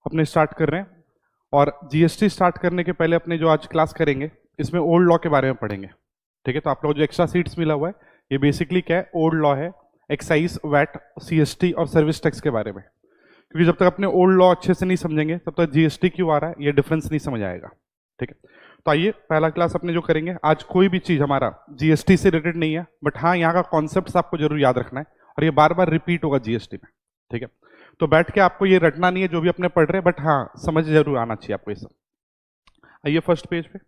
अपने स्टार्ट कर रहे हैं। और जीएसटी स्टार्ट करने के पहले अपने जो आज क्लास करेंगे इसमें ओल्ड लॉ के बारे में पढ़ेंगे। ठीक है, तो आप लोग जो एक्स्ट्रा सीट्स मिला हुआ है ये बेसिकली क्या है, ओल्ड लॉ है, एक्साइज, वैट, सीएसटी और सर्विस टैक्स के बारे में। क्योंकि जब तक अपने ओल्ड लॉ अच्छे से नहीं समझेंगे तब तक जीएसटी क्यों आ रहा है ये डिफरेंस नहीं समझ आएगा। ठीक है, तो आइए पहला क्लास अपने जो करेंगे आज, कोई भी चीज हमारा जीएसटी से रिलेटेड नहीं है, बट हाँ यहाँ का कॉन्सेप्ट आपको जरूर याद रखना है और ये बार बार रिपीट होगा जीएसटी में। ठीक है, तो बैठ के आपको ये रटना नहीं है जो भी अपने पढ़ रहे हैं, बट हाँ समझ जरूर आना चाहिए आपको ये सब। आइए फर्स्ट पेज पे,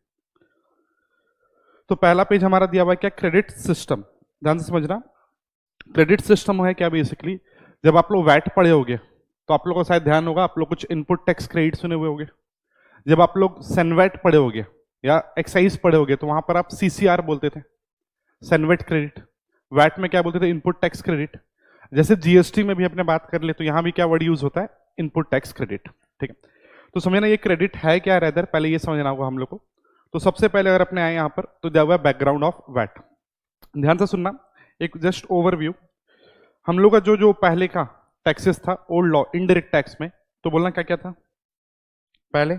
तो पहला पेज हमारा दिया हुआ है क्या, क्रेडिट सिस्टम। ध्यान से समझना, क्रेडिट सिस्टम है क्या, बेसिकली जब आप लोग वैट पढ़े होंगे तो आप लोगों को शायद ध्यान होगा, आप लोग कुछ इनपुट टैक्स क्रेडिट सुने हुए होंगे। जब आप लोग सेनवेट पढ़े होंगे या एक्साइज पढ़े होंगे तो वहां पर आप सीसीआर बोलते थे, सेनवेट क्रेडिट। वैट में क्या बोलते थे, इनपुट टैक्स क्रेडिट। जैसे जीएसटी में भी अपने बात कर ले तो यहां भी क्या वर्ड यूज होता है, इनपुट टैक्स क्रेडिट। ठीक है, तो समझना ये क्रेडिट है क्या, रेदर पहले ये समझना होगा हम लोग को। तो सबसे पहले अगर अपने आए यहां पर तो दिया हुआ है बैकग्राउंड ऑफ वैट। ध्यान से सुनना, एक जस्ट ओवरव्यू। हम लोग का जो पहले का टैक्सेस था ओल्ड लॉ इनडायरेक्ट टैक्स में, तो बोलना क्या क्या था, पहले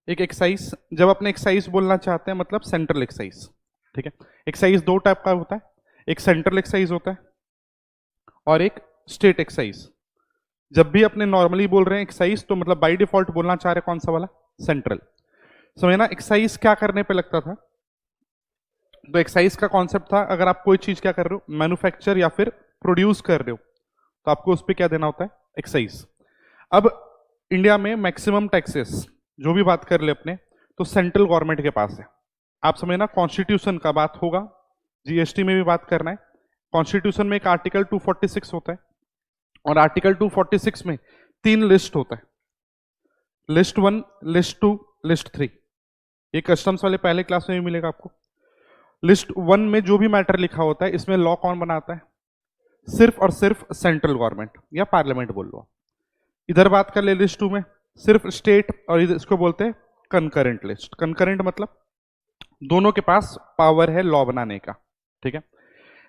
एक एक्साइज। जब अपने एक्साइज बोलना चाहते हैं मतलब सेंट्रल एक्साइज। ठीक है, एक्साइज दो टाइप का होता है, एक सेंट्रल एक्साइज होता है और एक स्टेट एक्साइज। जब भी अपने नॉर्मली बोल रहे हैं एक्साइज तो मतलब बाय डिफॉल्ट बोलना चाह रहे कौन सा वाला, सेंट्रल। समझना एक्साइज क्या करने पे लगता था, तो एक्साइज का कॉन्सेप्ट था अगर आप कोई चीज क्या कर रहे हो, मैन्युफैक्चर या फिर प्रोड्यूस कर रहे हो तो आपको उस पर क्या देना होता है, एक्साइज। अब इंडिया में मैक्सिमम टैक्सेस जो भी बात कर ले अपने तो सेंट्रल गवर्नमेंट के पास है। आप समझना, कॉन्स्टिट्यूशन का बात होगा, जीएसटी में भी बात करना है। कॉन्स्टिट्यूशन में एक आर्टिकल 246 होता है और आर्टिकल 246 में 3 लिस्ट होता है, लिस्ट 1, लिस्ट 2, लिस्ट 3। ये कस्टम्स वाले पहले क्लास में भी मिलेगा आपको। लिस्ट 1 में जो भी मैटर लिखा होता है इसमें लॉ कौन बनाता है, सिर्फ और सिर्फ सेंट्रल गवर्नमेंट या पार्लियामेंट बोल लो। इधर बात कर ले लिस्ट 2 में सिर्फ स्टेट, और इसको बोलते हैं कंकरेंट लिस्ट। कंकरेंट मतलब दोनों के पास पावर है लॉ बनाने का। ठीक है,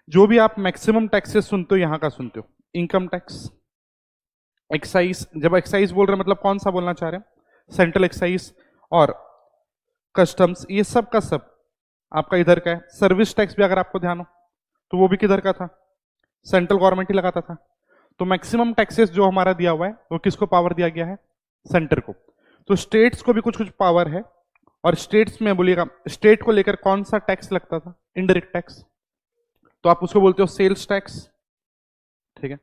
जो भी आप मैक्सिमम टैक्सेस सुनते हो यहां का सुनते हो, इनकम टैक्स, एक्साइज। जब एक्साइज बोल रहे हैं मतलब कौन सा बोलना चाह रहे हैं, सेंट्रल एक्साइज और कस्टम्स, ये सब का सब आपका इधर का है। सर्विस टैक्स भी अगर आपको ध्यान हो तो वो भी किधर का था, सेंट्रल गवर्नमेंट ही लगाता था। तो मैक्सिमम टैक्सेस जो हमारा दिया हुआ है वो किसको पावर दिया गया है, सेंटर को। तो स्टेट्स को भी कुछ कुछ पावर है, और स्टेट्स में बोलिएगा स्टेट को लेकर कौन सा टैक्स लगता था, इनडायरेक्ट टैक्स, तो आप उसको बोलते हो सेल्स टैक्स। ठीक है,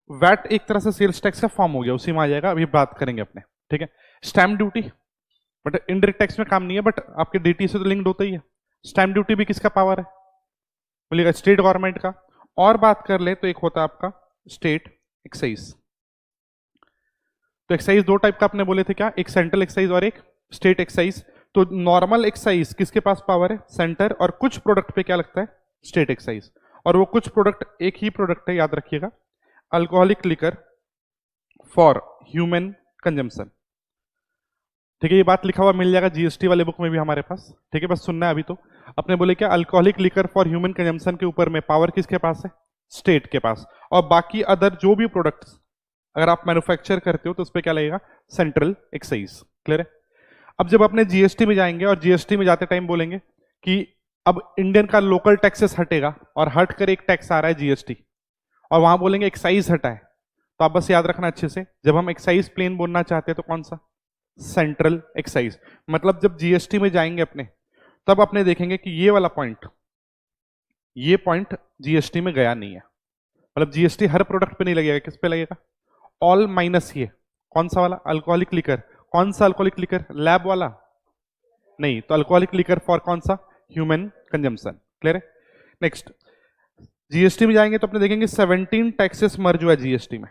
वैट एक तरह से सेल्स टैक्स का फॉर्म हो गया, उसी में आ जाएगा, अभी बात करेंगे अपने। ठीक है, stamp duty, but indirect tax में काम नहीं है, बट आपके डीटी से तो लिंक्ड होता ही है। स्टैम्प ड्यूटी भी किसका पावर है, बोलिएगा स्टेट गवर्नमेंट का। और बात कर ले तो एक होता है आपका स्टेट एक्साइज। तो एक्साइज दो टाइप का आपने बोले थे क्या, एक सेंट्रल एक्साइज और एक स्टेट एक्साइज। तो नॉर्मल एक्साइज किसके पास पावर है, सेंटर, और कुछ प्रोडक्ट पे क्या लगता है, स्टेट एक्साइज। और वो कुछ प्रोडक्ट एक ही प्रोडक्ट है, याद रखिएगा, alcoholic liquor for human consumption. ठीक है, ये बात लिखा हुआ मिल जाएगा जीएसटी वाले बुक में भी हमारे पास। ठीक है, बस सुनना है अभी। तो अपने बोले क्या, alcoholic liquor for human consumption के ऊपर में पावर किसके पास है, स्टेट के पास। और बाकी अदर जो भी प्रोडक्ट्स अगर आप मैन्युफैक्चर करते हो तो उस पर क्या लगेगा, सेंट्रल एक्साइज। क्लियर है। अब जब अपने जीएसटी में जाएंगे और जीएसटी में जाते टाइम बोलेंगे कि अब इंडियन का लोकल टैक्सेस हटेगा और हट कर एक टैक्स आ रहा है जीएसटी, और वहां बोलेंगे एक्साइज हटा है, तो आप बस याद रखना अच्छे से, जब हम एक्साइज प्लेन बोलना चाहते हैं तो कौन सा, सेंट्रल एक्साइज। मतलब जब जीएसटी में जाएंगे अपने तब अपने देखेंगे कि ये वाला पॉइंट, ये पॉइंट जीएसटी में गया नहीं है। मतलब जीएसटी हर प्रोडक्ट पे नहीं लगेगा, किस पे लगेगा, ऑल माइनस ये कौन सा वाला, अल्कोहलिक लिकर। कौन सा अल्कोहलिक लिकर, लैब वाला नहीं, तो अल्कोहलिक लिकर फॉर कौन सा, ह्यूमन कंजम्पशन। क्लियर है। नेक्स्ट जीएसटी में जाएंगे तो अपने देखेंगे 17 टैक्सेस मर्ज हुआ है जीएसटी में।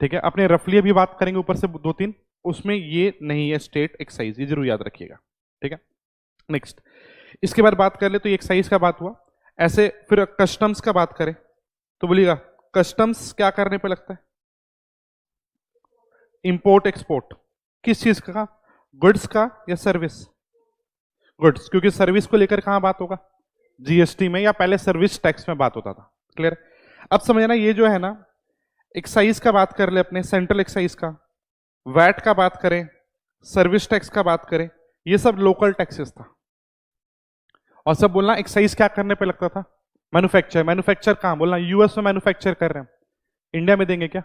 ठीक है, अपने रफली अभी बात करेंगे ऊपर से 2-3, उसमें ये नहीं है स्टेट एक्साइज, ये जरूर याद रखिएगा। ठीक है, नेक्स्ट इसके बाद बात कर ले तो ये एक्साइज का बात हुआ। ऐसे फिर कस्टम्स का बात करें तो बोलिएगा कस्टम्स क्या करने पे लगता है, इंपोर्ट एक्सपोर्ट। किस चीज का, गुड्स का या सर्विस, गुड्स, क्योंकि सर्विस को लेकर कहां बात होगा, जीएसटी में, या पहले सर्विस टैक्स में बात होता था। क्लियर। अब समझना, ये जो है ना एक्साइज का बात कर ले अपने, सेंट्रल एक्साइज का, वैट का बात करें, सर्विस टैक्स का बात करें, ये सब लोकल टैक्सेस था। और सब बोलना एक्साइज क्या करने पे लगता था? मैन्युफैक्चर। मैन्युफैक्चर कहां? बोलना यूएस में मैन्युफैक्चर कर रहे हैं, इंडिया में देंगे क्या?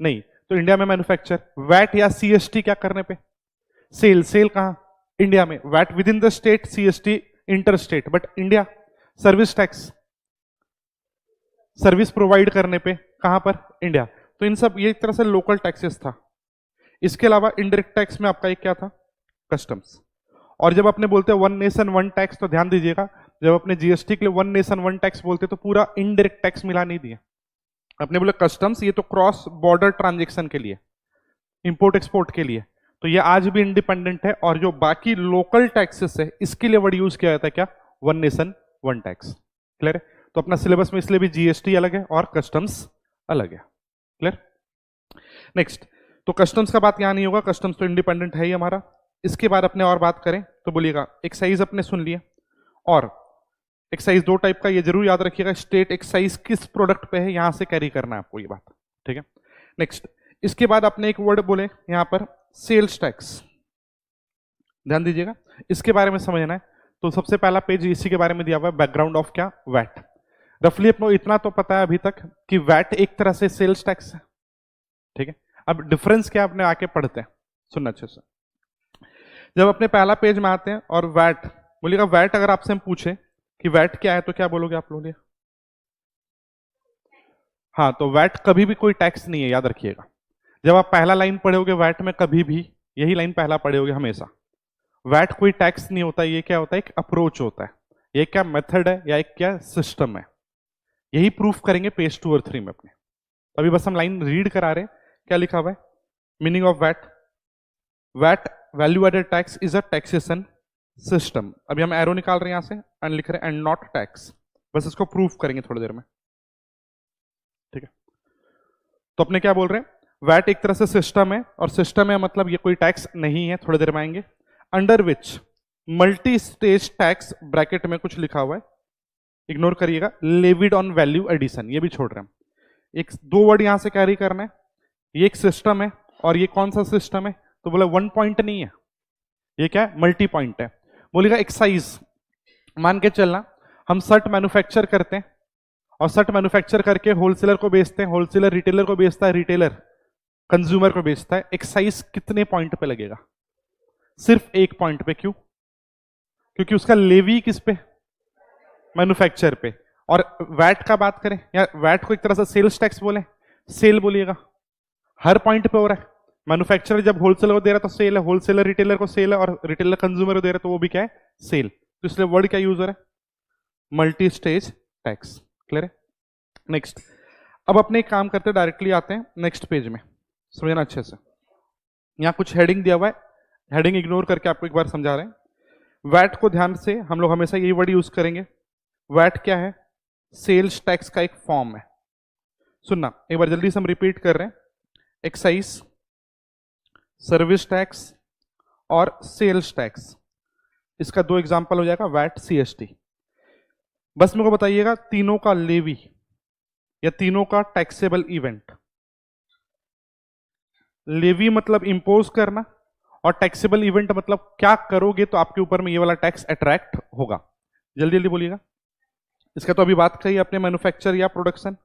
नहीं, तो इंडिया में मैन्युफैक्चर। वैट या सीएसटी क्या करने पे? सेल। सेल कहां? इंडिया में। VAT within the state, CST inter state, but India. Service tax, service provide करने पे कहां पर? इंडिया। तो इन सब ये एक तरह से लोकल टैक्सेस था। इसके अलावा इनडायरेक्ट टैक्स में आपका एक क्या था? कस्टम्स। और जब अपने बोलते हैं वन नेशन वन टैक्स, तो ध्यान दीजिएगा, जब अपने जीएसटी के लिए वन नेशन वन टैक्स बोलते तो पूरा इनडायरेक्ट टैक्स मिला नहीं दिया। अपने बोले कस्टम्स, ये तो क्रॉस बॉर्डर ट्रांजेक्शन के लिए, इंपोर्ट एक्सपोर्ट के लिए, तो ये आज भी इंडिपेंडेंट है। और जो बाकी लोकल टैक्सेस है, इसके लिए वर्ड यूज किया जाता है क्या? One nation one tax. Clear है? तो अपना सिलेबस में इसलिए भी जीएसटी अलग है और कस्टम्स अलग है। क्लियर? नेक्स्ट, तो कस्टम्स का बात यहां नहीं होगा, कस्टम्स तो इंडिपेंडेंट है ही हमारा। इसके बाद अपने और बात करें तो बोलिएगा एक्साइज अपने सुन लिए, और एक्साइज दो टाइप का, ये जरूर याद रखिएगा, स्टेट एक्साइज किस प्रोडक्ट पे है, यहां से कैरी करना है आपको ये बात। ठीक है? नेक्स्ट, इसके बाद आपने एक वर्ड बोले यहां पर, सेल्स टैक्स। ध्यान दीजिएगा, इसके बारे में समझना है। तो सबसे पहला पेज इसी के बारे में दिया हुआ है, बैकग्राउंड ऑफ क्या? वैट। रफली अपनो इतना तो पता है अभी तक कि वैट एक तरह से सेल्स टैक्स है। ठीक है? अब डिफरेंस क्या अपने आके पढ़ते हैं, सुनना अच्छे से। जब अपने पहला पेज में आते हैं और वैट बोलिएगा, वैट अगर आपसे हम पूछे कि वैट क्या है तो क्या बोलोगे आप लोग? हाँ, तो वैट कभी भी कोई टैक्स नहीं है, याद रखिएगा। जब आप पहला लाइन पढ़ोगे वैट में, कभी भी यही लाइन पहला पढ़ोगे हमेशा, वैट कोई टैक्स नहीं होता। ये क्या होता है? एक अप्रोच होता है। ये क्या मेथड है या एक क्या सिस्टम है? यही प्रूफ करेंगे पेज 2 और 3 में अपने। अभी बस हम लाइन रीड करा रहे हैं, क्या लिखा हुआ है? Meaning of VAT, VAT value added tax is a taxation system. अभी हम एरो निकाल रहे हैं यहां से एंड लिख रहे हैं एंड नॉट टैक्स। बस इसको प्रूफ करेंगे थोड़ी देर में। ठीक है? तो अपने क्या बोल रहे हैं? वैट एक तरह से सिस्टम है, और सिस्टम है मतलब ये कोई टैक्स नहीं है, थोड़ी देर में आएंगे। Under which multi stage tax, bracket में कुछ लिखा हुआ है, इग्नोर करिएगा, लेविड ऑन वैल्यू एडिशन, ये भी छोड़ रहे हैं। एक दो वर्ड यहां से कैरी करना है। ये एक सिस्टम है, और ये कौन सा सिस्टम है? तो बोला वन पॉइंट नहीं है, ये क्या है? मल्टी पॉइंट है। बोलेगा एक्साइज, मान के चलना हम शर्ट मैन्युफैक्चर करते हैं, और शर्ट मैन्युफैक्चर करके होलसेलर को बेचते हैं, होलसेलर रिटेलर को बेचता है, रिटेलर कंज्यूमर को बेचता है। एक्साइज कितने पॉइंट पे लगेगा? सिर्फ एक पॉइंट पे। क्यों? क्योंकि उसका लेवी किस पे? मैन्युफैक्चर पे। और वैट का बात करें, या वैट को एक तरह से सेल्स टैक्स बोले, सेल बोलिएगा, हर पॉइंट पे हो रहा है। मैन्युफैक्चरर जब होलसेलर को दे रहा है तो सेल है, होलसेलर रिटेलर को सेल है, और रिटेलर कंज्यूमर को दे रहा है तो वो भी क्या है? सेल। तो इसलिए वर्ड क्या यूज हो रहा है? Multi stage tax. क्लियर है? नेक्स्ट, अब अपने एक काम करते हैं, डायरेक्टली आते हैं नेक्स्ट पेज में, समझना अच्छे से। यहां कुछ हेडिंग दिया हुआ है, हेडिंग इग्नोर करके आपको एक बार समझा रहे हैं। वैट को ध्यान से, हम लोग हमेशा यही वर्ड यूज करेंगे। वैट क्या है? सेल्स टैक्स का एक फॉर्म है। सुनना एक बार जल्दी से हम रिपीट कर रहे हैं, एक्साइज, सर्विस टैक्स और सेल्स टैक्स। इसका दो एग्जांपल हो जाएगा, वैट, सीएसटी। बस मेरे को बताइएगा तीनों का लेवी या तीनों का टैक्सेबल इवेंट। लेवी मतलब इंपोज करना, और टैक्सेबल इवेंट मतलब क्या करोगे तो आपके ऊपर में ये वाला टैक्स अट्रैक्ट होगा। जल्दी जल्दी बोलिएगा। इसका तो अभी बात कही अपने, मैन्युफैक्चर या production.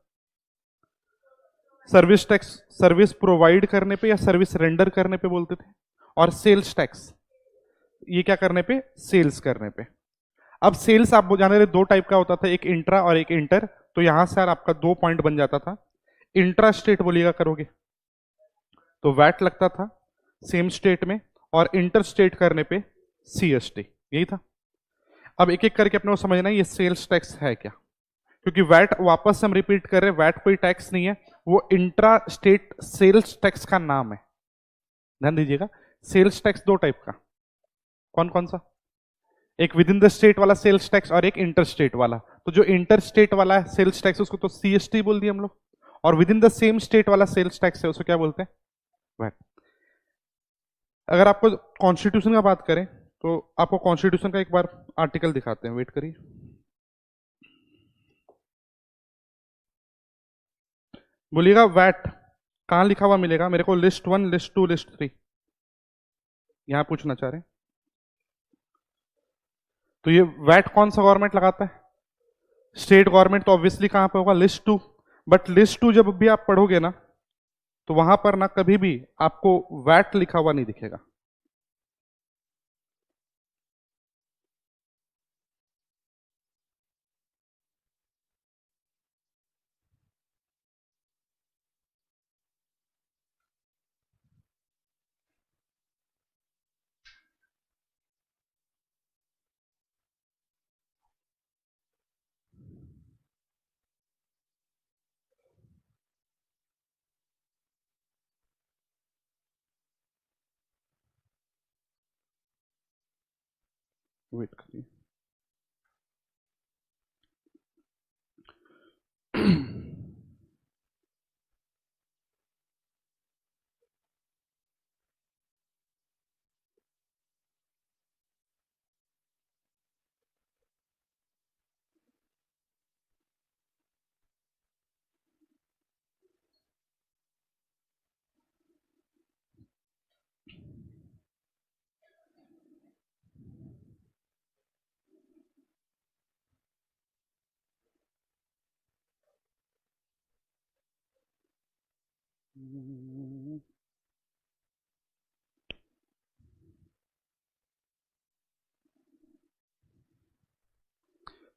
Service tax service provide करने पे या सर्विस रेंडर करने पे बोलते थे, और सेल्स टैक्स ये क्या करने पे? सेल्स करने पे। अब सेल्स आप जाने रहे दो टाइप का होता था, एक इंट्रा और एक इंटर। तो यहां से यार आपका दो पॉइंट बन जाता था। इंट्रा स्टेट बोलिएगा करोगे तो वैट लगता था सेम स्टेट में, और इंटर स्टेट करने पे सीएसटी, यही था। अब एक एक करके अपने को समझना है ये सेल्स टैक्स है क्या, क्योंकि वैट वापस हम रिपीट कर रहे हैं, वैट कोई टैक्स नहीं है, वो इंट्रा स्टेट सेल्स टैक्स का नाम है। ध्यान दीजिएगा, सेल्स टैक्स दो टाइप का, कौन कौन सा? एक विद इन द स्टेट वाला सेल्स टैक्स और एक इंटर स्टेट वाला। तो जो इंटर स्टेट वाला है सेल्स टैक्स, उसको तो सीएसटी बोल दिया हम लोग, और with in the same state वाला सेल्स टैक्स है उसको क्या बोलते हैं? वैट। अगर आपको कॉन्स्टिट्यूशन का बात करें तो आपको कॉन्स्टिट्यूशन का एक बार आर्टिकल दिखाते हैं, वेट करिए। बोलिएगा वैट कहां लिखा हुआ मिलेगा मेरे को? List 1, list 2, list 3। यहां पूछना चाह रहे हैं। तो ये वैट कौन सा गवर्नमेंट लगाता है? State government. तो ऑब्वियसली कहां पे होगा? List two. But list two जब भी आप पढ़ोगे ना, तो वहां पर ना कभी भी आपको वैट लिखा हुआ नहीं दिखेगा। वेट करिए।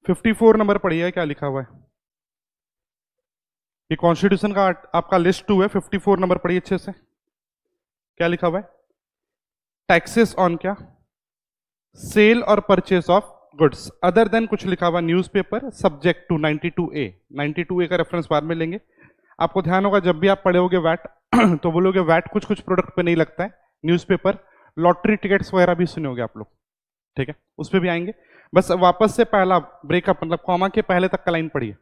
54 नंबर पढ़िए, क्या लिखा हुआ है? ये कॉन्स्टिट्यूशन का आपका लिस्ट टू है। 54 नंबर पढ़िए अच्छे से, क्या लिखा हुआ है? टैक्सेस ऑन क्या? सेल और purchase of goods other than कुछ लिखा हुआ newspaper, subject to 92A। 92A का रेफरेंस बाद में लेंगे। आपको ध्यान होगा जब भी आप पढ़े होगे वैट तो बोलोगे वैट कुछ कुछ प्रोडक्ट पे नहीं लगता है। न्यूज़पेपर, लॉटरी टिकट्स वगैरह भी सुने होगे आप लोग, ठीक है, उस पर भी आएंगे। बस वापस से पहला ब्रेकअप मतलब कॉमा के पहले तक का लाइन पढ़िए,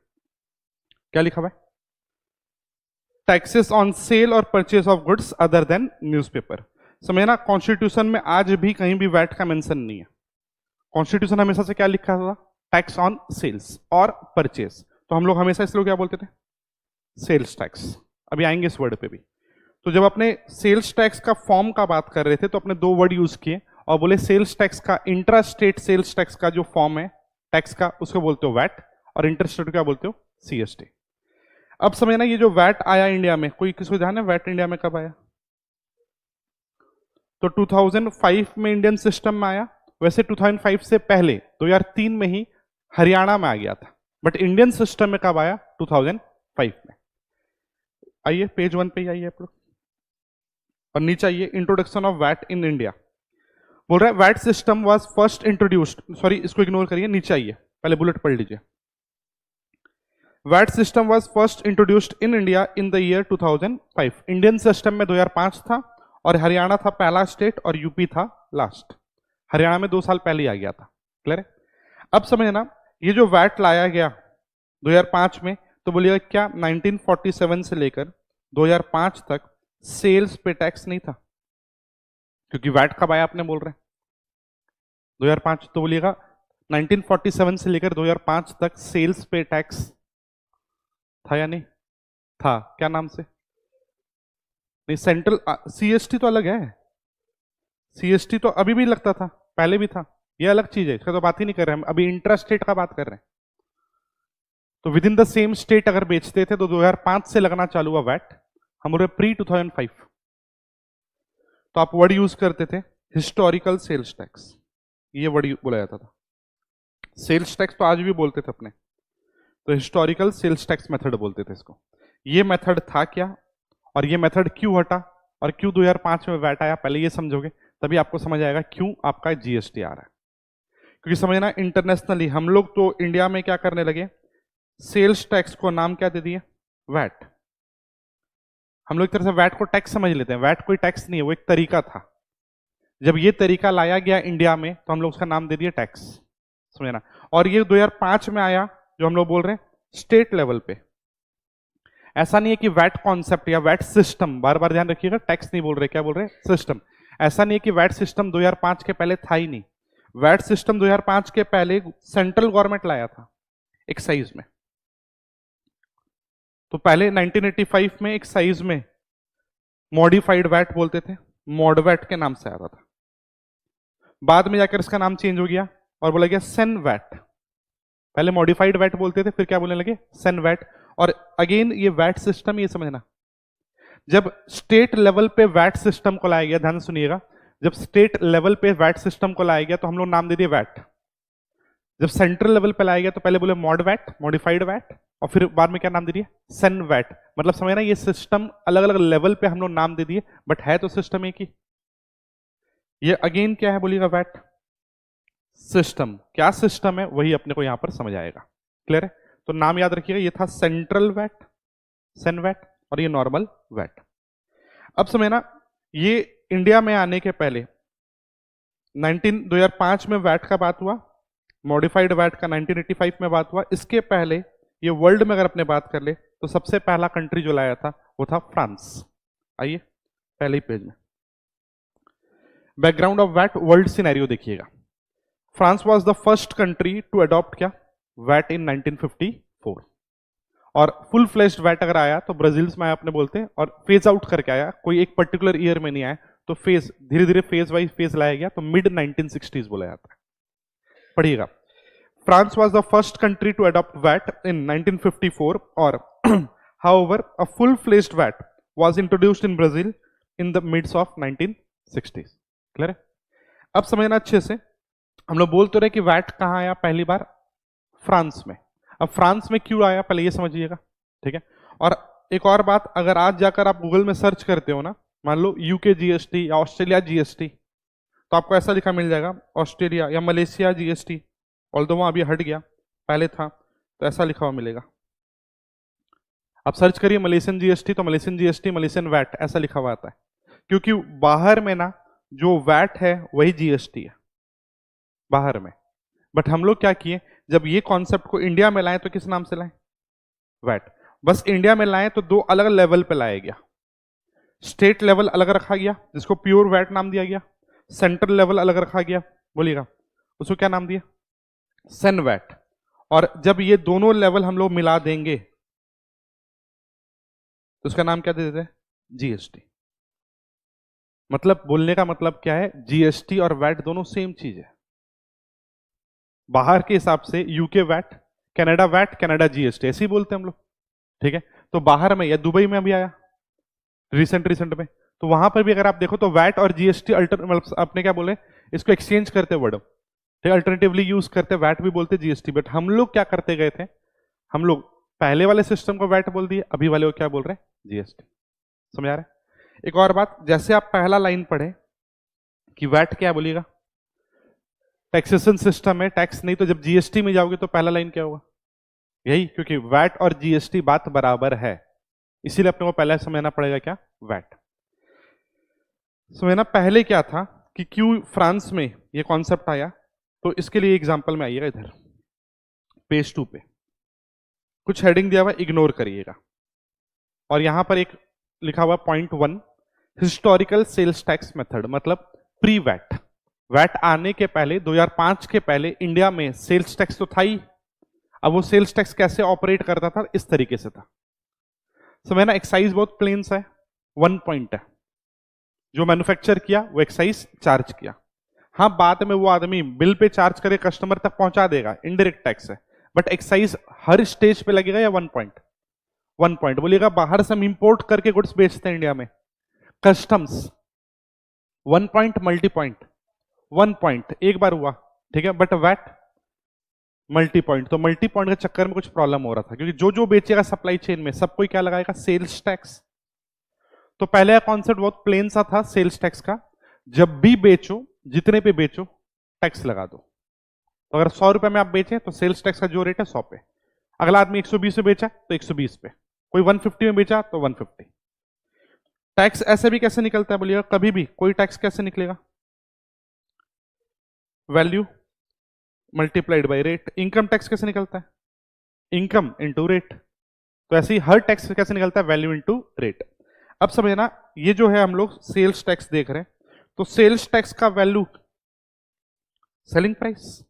क्या लिखा हुआ है? टैक्सेस ऑन सेल और purchase of goods other than newspaper. समझना, कॉन्स्टिट्यूशन में आज भी कहीं भी वैट का मेंशन नहीं है। कॉन्स्टिट्यूशन हमेशा से क्या लिखा था? टैक्स ऑन सेल्स और परचेस। तो हम लोग हमेशा इसलिए क्या बोलते थे? Sales tax. अभी आएंगे इस वर्ड पे भी। तो जब अपने सेल्स टैक्स का फॉर्म का बात कर रहे थे तो अपने दो वर्ड यूज किए और बोले सेल्स टैक्स का, इंट्रा स्टेट सेल्स टैक्स का जो फॉर्म है टैक्स का, उसको बोलते हो वैट, और इंटर स्टेट क्या बोलते हो? सीएसटी। अब समझना, ये जो वैट आया इंडिया में, कोई किसको ध्यान है वैट इंडिया में कब आया? तो 2005 में इंडियन सिस्टम में आया। वैसे 2005 से पहले 2003 में ही हरियाणा में आ गया था, बट इंडियन सिस्टम में कब आया? 2005 में। आइए पेज 1 पे ही आइए आप लोग, और नीचे आइए, introduction of VAT in India. बोल रहा है VAT system was first introduced, sorry इसको इग्नोर करिए, नीचे आइए, पहले बुलेट पढ़ लीजिए। VAT system was first introduced in India in the year 2005। Indian system में 2005 था, और हरियाणा था पहला स्टेट और यूपी था लास्ट। हरियाणा में 2 साल पहले ही आ गया था। क्लियर है? अब समझना, ये जो वैट लाया गया 2005 में, तो बोलिएगा क्या 1947 से लेकर 2005 तक सेल्स पे टैक्स नहीं था? क्योंकि वैट कब आया आपने बोल रहे हैं 2005, तो बोलिएगा 1947 से लेकर 2005 तक सेल्स पे टैक्स था या नहीं था? क्या नाम से? नहीं, सेंट्रल सीएसटी तो अलग है। सीएसटी तो अभी भी लगता था, पहले भी था, ये अलग चीज है, इसका तो बात ही नहीं कर रहे हम, अभी इंट्रा स्टेट का बात कर रहे हैं। तो with in the same state अगर बेचते थे तो 2005 से लगना चालू हुआ वैट, हम बोल रहे प्री 2005। तो आप वर्ड यूज करते थे हिस्टोरिकल सेल्स टैक्स, ये वर्ड बोला जाता था। सेल्स टैक्स तो आज भी बोलते थे अपने, तो हिस्टोरिकल सेल्स टैक्स मेथड बोलते थे इसको। ये मेथड था क्या, और ये मेथड क्यों हटा, और क्यों 2005 में वैट आया, पहले ये समझोगे तभी आपको समझ आएगा क्यों आपका जीएसटी आ रहा है। क्योंकि समझना, इंटरनेशनली हम लोग तो इंडिया में क्या करने लगे, सेल्स टैक्स को नाम क्या दे दिए? वैट। हम लोग एक तरह से वैट को टैक्स समझ लेते हैं। वैट कोई टैक्स नहीं है, वो एक तरीका था। जब ये तरीका लाया गया इंडिया में तो हम लोग उसका नाम दे दिए टैक्स। समझना, और ये 2005 में आया, जो हम लोग बोल रहे हैं स्टेट लेवल पे। ऐसा नहीं है कि वैट कॉन्सेप्ट या वैट सिस्टम, बार बार ध्यान रखिएगा, टैक्स नहीं बोल रहे, क्या बोल रहे हैं? सिस्टम। ऐसा नहीं है कि वैट सिस्टम 2005 के पहले था ही नहीं। वैट सिस्टम 2005 के पहले सेंट्रल गवर्नमेंट लाया था एक्साइज में। तो पहले 1985 में एक्साइज में मॉडिफाइड वैट बोलते थे, मॉड वैट के नाम से आता था। बाद में जाकर इसका नाम चेंज हो गया और बोला गया सेन वैट। पहले मॉडिफाइड वैट बोलते थे, फिर क्या बोलने लगे, सेन वैट। और अगेन ये वैट सिस्टम, ये समझना, जब स्टेट लेवल पे वैट सिस्टम को लाया गया, ध्यान से सुनिएगा, जब स्टेट लेवल पे वैट सिस्टम को लाया गया तो हम लोग नाम दे दिए वैट। जब सेंट्रल लेवल पे लाया गया तो पहले बोले मॉड वैट, मॉडिफाइड वैट, और फिर बाद में क्या नाम दे दिए, सेन वैट। मतलब समझना, ये सिस्टम अलग अलग लेवल पे हम लोग नाम दे दिए, बट है तो सिस्टम एक ही। ये अगेन क्या है बोलिएगा, वैट सिस्टम। क्या सिस्टम है वही अपने को यहां पर समझ आएगा। क्लियर है? तो नाम याद रखिएगा, ये था सेंट्रल वैट, सेन वैट, और ये नॉर्मल वैट। अब समझना, ये इंडिया में आने के पहले 2005 में वैट का बात हुआ, मॉडिफाइड वैट का 1985 में बात हुआ। इसके पहले ये वर्ल्ड में अगर अपने बात कर ले तो सबसे पहला कंट्री जो लाया था वो था फ्रांस। आइए पहले ही पेज में background of VAT, world scenario देखिएगा। France was the first country to adopt क्या, वैट इन 1954। और फुल फ्लेश्ड वैट अगर आया तो ब्राजील में आया अपने बोलते हैं, और फेज आउट करके आया, कोई एक पर्टिकुलर ईयर में नहीं आया, तो फेज धीरे धीरे फेज वाइज फेज लाया गया, तो मिड 1960s बोला जाता है। पढ़िएगा, France was the first country to adopt VAT in 1954, और however a full fledged VAT was introduced in Brazil in the midst of 1960s। Clear है? अब समझना अच्छे से, हम लोग बोल तो रहे कि वैट कहां आया पहली बार, फ्रांस में। अब फ्रांस में क्यों आया पहले ये समझिएगा, ठीक है? और एक और बात, अगर आज जाकर आप गूगल में सर्च करते हो ना, मान लो यूके जीएसटी या ऑस्ट्रेलिया जीएसटी, तो आपको ऐसा लिखा मिल जाएगा, ऑस्ट्रेलिया या मलेशिया जीएसटी, ऑल्दो वहां अभी हट गया, पहले था, तो ऐसा लिखा हुआ मिलेगा। आप सर्च करिए मलेशियन जीएसटी, तो मलेशियन जीएसटी, मलेशियन वैट ऐसा लिखा हुआ आता है, क्योंकि बाहर में ना जो वैट है वही जीएसटी है बाहर में। बट हम लोग क्या किए, जब ये कॉन्सेप्ट को इंडिया में लाए तो किस नाम से लाए, वैट। बस इंडिया में लाए तो दो अलग लेवल पे लाया गया, स्टेट लेवल अलग रखा गया जिसको प्योर वैट नाम दिया गया, सेंट्रल लेवल अलग रखा गया, बोलिएगा उसको क्या नाम दिया, सेन वैट। और जब ये दोनों लेवल हम लोग मिला देंगे तो उसका नाम क्या दे देते हैं, जीएसटी। मतलब बोलने का मतलब क्या है, जीएसटी और वैट दोनों सेम चीज है। बाहर के हिसाब से यूके वैट, कनाडा जीएसटी, ऐसे ही बोलते हैं हम लोग, ठीक है? तो बाहर में या दुबई में अभी आया रिसेंट में, तो वहां पर भी अगर आप देखो तो वैट और जीएसटी मतलब अपने क्या बोले, इसको एक्सचेंज करते वर्ड, ठीक, अल्टरनेटिवली यूज करते, वैट भी बोलते जीएसटी। बट हम लोग क्या करते गए थे, हम लोग पहले वाले सिस्टम को वैट बोल दिए, अभी वाले को क्या बोल रहे हैं, जीएसटी। समझ आ रहा है? एक और बात, जैसे आप पहला लाइन पढ़े कि वैट क्या बोलिएगा, टैक्सेशन सिस्टम है, टैक्स नहीं, तो जब जीएसटी में जाओगे तो पहला लाइन क्या होगा, यही, क्योंकि वैट और जीएसटी बात बराबर है, इसीलिए अपने को पहले समझना पड़ेगा क्या, वैट। समझना पहले क्या था कि क्यों फ्रांस में ये कॉन्सेप्ट आया, तो इसके लिए एग्जांपल में आइएगा, इधर पेज 2 पे कुछ हेडिंग दिया हुआ, इग्नोर करिएगा। और यहां पर एक लिखा हुआ point 1, historical sales tax method, मतलब प्री वैट। वैट आने के पहले 2005 के पहले इंडिया में सेल्स टैक्स तो था ही। अब वो सेल्स टैक्स कैसे ऑपरेट करता था, इस तरीके से था। समझना, एक्साइज बहुत प्लेन सा है, 1 पॉइंट है, जो मैन्युफैक्चर किया वो एक्साइज चार्ज किया। हाँ, बाद में वो आदमी बिल पे चार्ज करे कस्टमर तक पहुंचा देगा, इनडायरेक्ट टैक्स है, बट एक्साइज हर स्टेज पे लगेगा या 1 पॉइंट, 1 पॉइंट बोलिएगा। बाहर से हम इंपोर्ट करके गुड्स बेचते हैं इंडिया में, customs 1 point, multi point 1 point, एक बार हुआ, ठीक है। बट वैट मल्टी पॉइंट, तो मल्टी पॉइंट के चक्कर में कुछ प्रॉब्लम हो रहा था, क्योंकि जो जो बेचेगा सप्लाई चेन में सब कोई क्या लगाएगा, सेल्स टैक्स। तो पहले का कॉन्सेप्ट बहुत प्लेन सा था सेल्स टैक्स का, जब भी बेचो, जितने पे बेचो टैक्स लगा दो। तो अगर 100 रुपए में आप बेचे तो सेल्स टैक्स का जो रेट है 100 पे, अगला आदमी 120 में बेचा तो 120 पे, कोई 150 में बेचा तो 150। टैक्स ऐसे भी कैसे निकलता है बोलिएगा, कभी भी कोई टैक्स कैसे निकलेगा, value multiplied by rate. Income tax कैसे निकलता है, इनकम इंटू रेट। तो ऐसे ही हर टैक्स कैसे निकलता है, वैल्यू इंटू रेट। अब समझना, ये जो है हम लोग सेल्स टैक्स देख रहे हैं, तो सेल्स टैक्स का वैल्यू सेलिंग प्राइस,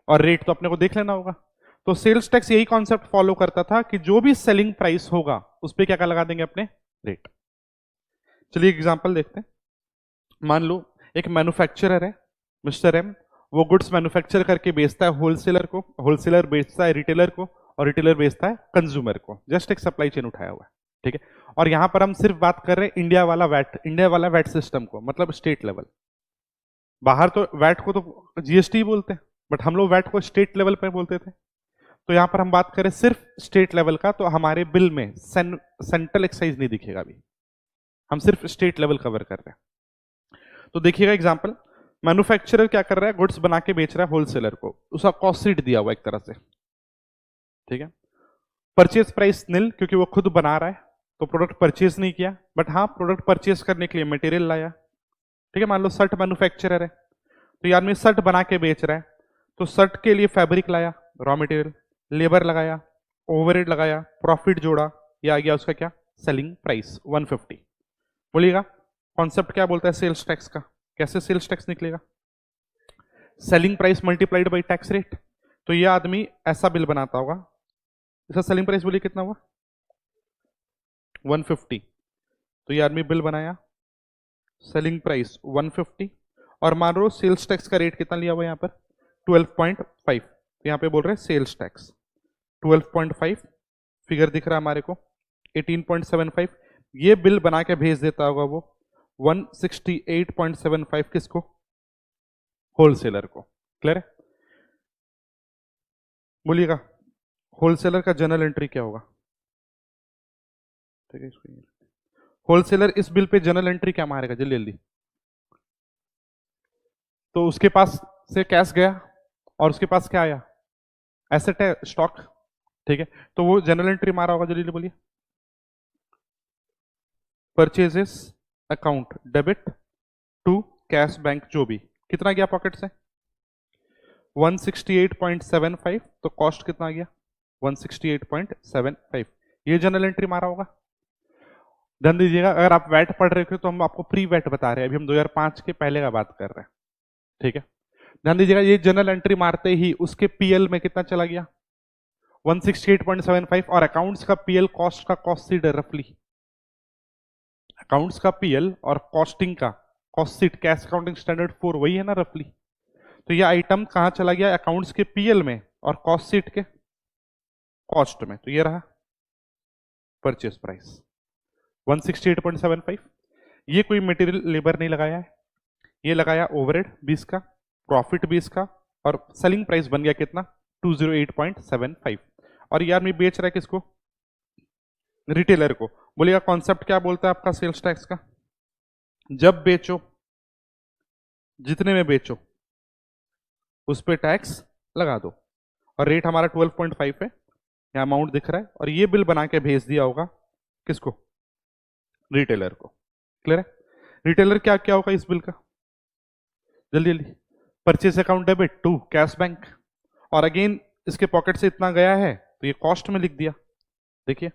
और रेट तो अपने को देख लेना होगा। तो सेल्स टैक्स यही कॉन्सेप्ट फॉलो करता था कि जो भी सेलिंग प्राइस होगा उस पर क्या क्या लगा देंगे, अपने रेट। चलिए एग्जांपल देखते हैं। मान लो एक मैन्युफैक्चरर है मिस्टर एम, वो गुड्स मैन्युफैक्चर करके बेचता है होलसेलर को, होलसेलर बेचता है रिटेलर को, और रिटेलर बेचता है कंज्यूमर को। जस्ट एक सप्लाई चेन उठाया हुआ है, ठीक है। और यहां पर हम सिर्फ बात कर रहे हैं इंडिया वाला वैट सिस्टम को, मतलब स्टेट लेवल। बाहर तो वैट को तो जीएसटी बोलते हैं, बट हम लोग वैट को स्टेट लेवल पर बोलते थे। तो यहां पर हम बात करें सिर्फ स्टेट लेवल का, तो हमारे बिल में सेंट्रल एक्साइज नहीं दिखेगा अभी, हम सिर्फ स्टेट लेवल कवर कर रहे हैं। तो देखिएगा एग्जांपल, मैन्युफैक्चरर क्या कर रहा है, गुड्स बना के बेच रहा है होलसेलर को, उसका कॉस्ट शीट दिया हुआ एक तरह से, ठीक है। परचेज प्राइस निल, क्योंकि वो खुद बना रहा है तो प्रोडक्ट परचेज नहीं किया, बट हाँ प्रोडक्ट परचेज करने के लिए मटेरियल लाया, ठीक है। मान लो शर्ट मैन्युफैक्चरर है, तो ये आदमी शर्ट बना के बेच रहा है, तो शर्ट के लिए फैब्रिक लाया, रॉ मटेरियल, लेबर लगाया, ओवरहेड लगाया, प्रॉफिट जोड़ा, ये आ गया उसका क्या, सेलिंग प्राइस 150। बोलिएगा कॉन्सेप्ट क्या बोलता है सेल्स टैक्स का, कैसे सेल्स टैक्स निकलेगा, selling price multiplied by tax rate. तो ये आदमी ऐसा बिल बनाता होगा, इसका सेलिंग प्राइस बोलिए कितना हुआ 150, तो ये आदमी बिल बनाया, सेलिंग प्राइस 150, और मान लो सेल्स टैक्स का रेट कितना लिया हुआ है यहाँ पर 12.5, तो यहाँ पे बोल रहे हैं सेल्स टैक्स 12.5, फिगर दिख रहा है हमारे को 18.75, ये बिल बना के भेज देता होगा वो 168.75 किसको, होलसेलर को। क्लियर है, बोलिएगा होलसेलर का जर्नल एंट्री क्या होगा, ठीक है। होलसेलर इस बिल पे जर्नल एंट्री क्या मारेगा जल्दी जल्दी, तो उसके पास से कैश गया और उसके पास क्या आया, एसेट है, स्टॉक, ठीक है। तो वो जनरल एंट्री मारा होगा, जल्दी बोलिए, purchases account debit to cash bank, जो भी कितना गया पॉकेट से 168.75, तो कॉस्ट कितना गया 168.75, ये जनरल एंट्री मारा होगा। ध्यान दीजिएगा, अगर आप वैट पढ़ रहे थे तो हम आपको प्री वैट बता रहे हैं, अभी हम 2005 के पहले का बात कर रहे हैं, ठीक है। ध्यान दीजिएगा, ये जनरल एंट्री मारते ही उसके पीएल में कितना चला गया 168.75, और अकाउंट्स का पीएल कॉस्ट का कॉस्ट सीट है रफली, अकाउंट्स का पीएल और कॉस्टिंग का cost sheet cash accounting standard 4 वही है ना रफली। तो ये आइटम कहां चला गया, अकाउंट्स के पीएल में और कॉस्ट सीट के कॉस्ट में, तो ये रहा परचेस प्राइस 168.75। ये कोई मटेरियल लेबर नहीं लगाया है, ये लगाया ओवरहेड 20 का, प्रॉफिट 20 का, और सेलिंग प्राइस बन गया कितना 208.75, और ये आदमी बेच रहा है किसको, रिटेलर को। बोलिएगा कॉन्सेप्ट क्या बोलता है आपका सेल्स टैक्स का, जब बेचो जितने में बेचो उस पे टैक्स लगा दो, और रेट हमारा 12.5 है, यहाँ अमाउंट दिख रहा है, और ये बिल बना के भेज दिया होगा किसको, रिटेलर को। क्लियर है, रिटेलर क्या क्या होगा इस बिल का, जल्दी जल्दी, purchase account debit to cash bank, और अगेन इसके पॉकेट से इतना गया है तो ये कॉस्ट में लिख दिया, देखिए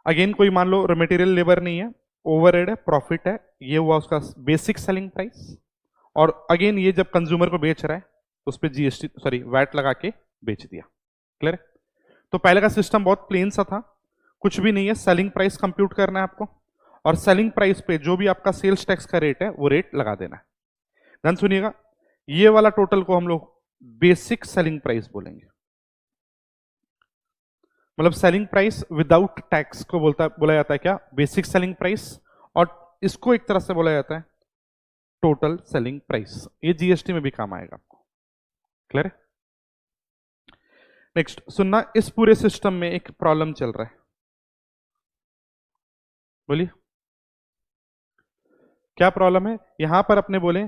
अगेन कोई मान लो मटेरियल लेबर नहीं है, ओवरहेड है, प्रॉफिट है, ये हुआ उसका बेसिक सेलिंग प्राइस, और अगेन ये जब कंज्यूमर को बेच रहा है तो उस पर जीएसटी सॉरी वैट लगा के बेच दिया। क्लियर है, तो पहले का सिस्टम बहुत प्लेन सा था, कुछ भी नहीं है, सेलिंग प्राइस कंप्यूट करना है आपको, और सेलिंग प्राइस पे जो भी आपका सेल्स टैक्स का रेट है वो रेट लगा देना है। ध्यान सुनिएगा, ये वाला टोटल को हम लोग बेसिक सेलिंग प्राइस बोलेंगे, मतलब सेलिंग प्राइस विदाउट टैक्स को बोला जाता है क्या, बेसिक सेलिंग प्राइस, और इसको एक तरह से बोला जाता है टोटल सेलिंग प्राइस। ये जीएसटी में भी काम आएगा आपको। क्लियर है, नेक्स्ट सुनना, इस पूरे सिस्टम में एक प्रॉब्लम चल रहा है, बोलिए क्या प्रॉब्लम है। यहां पर अपने बोले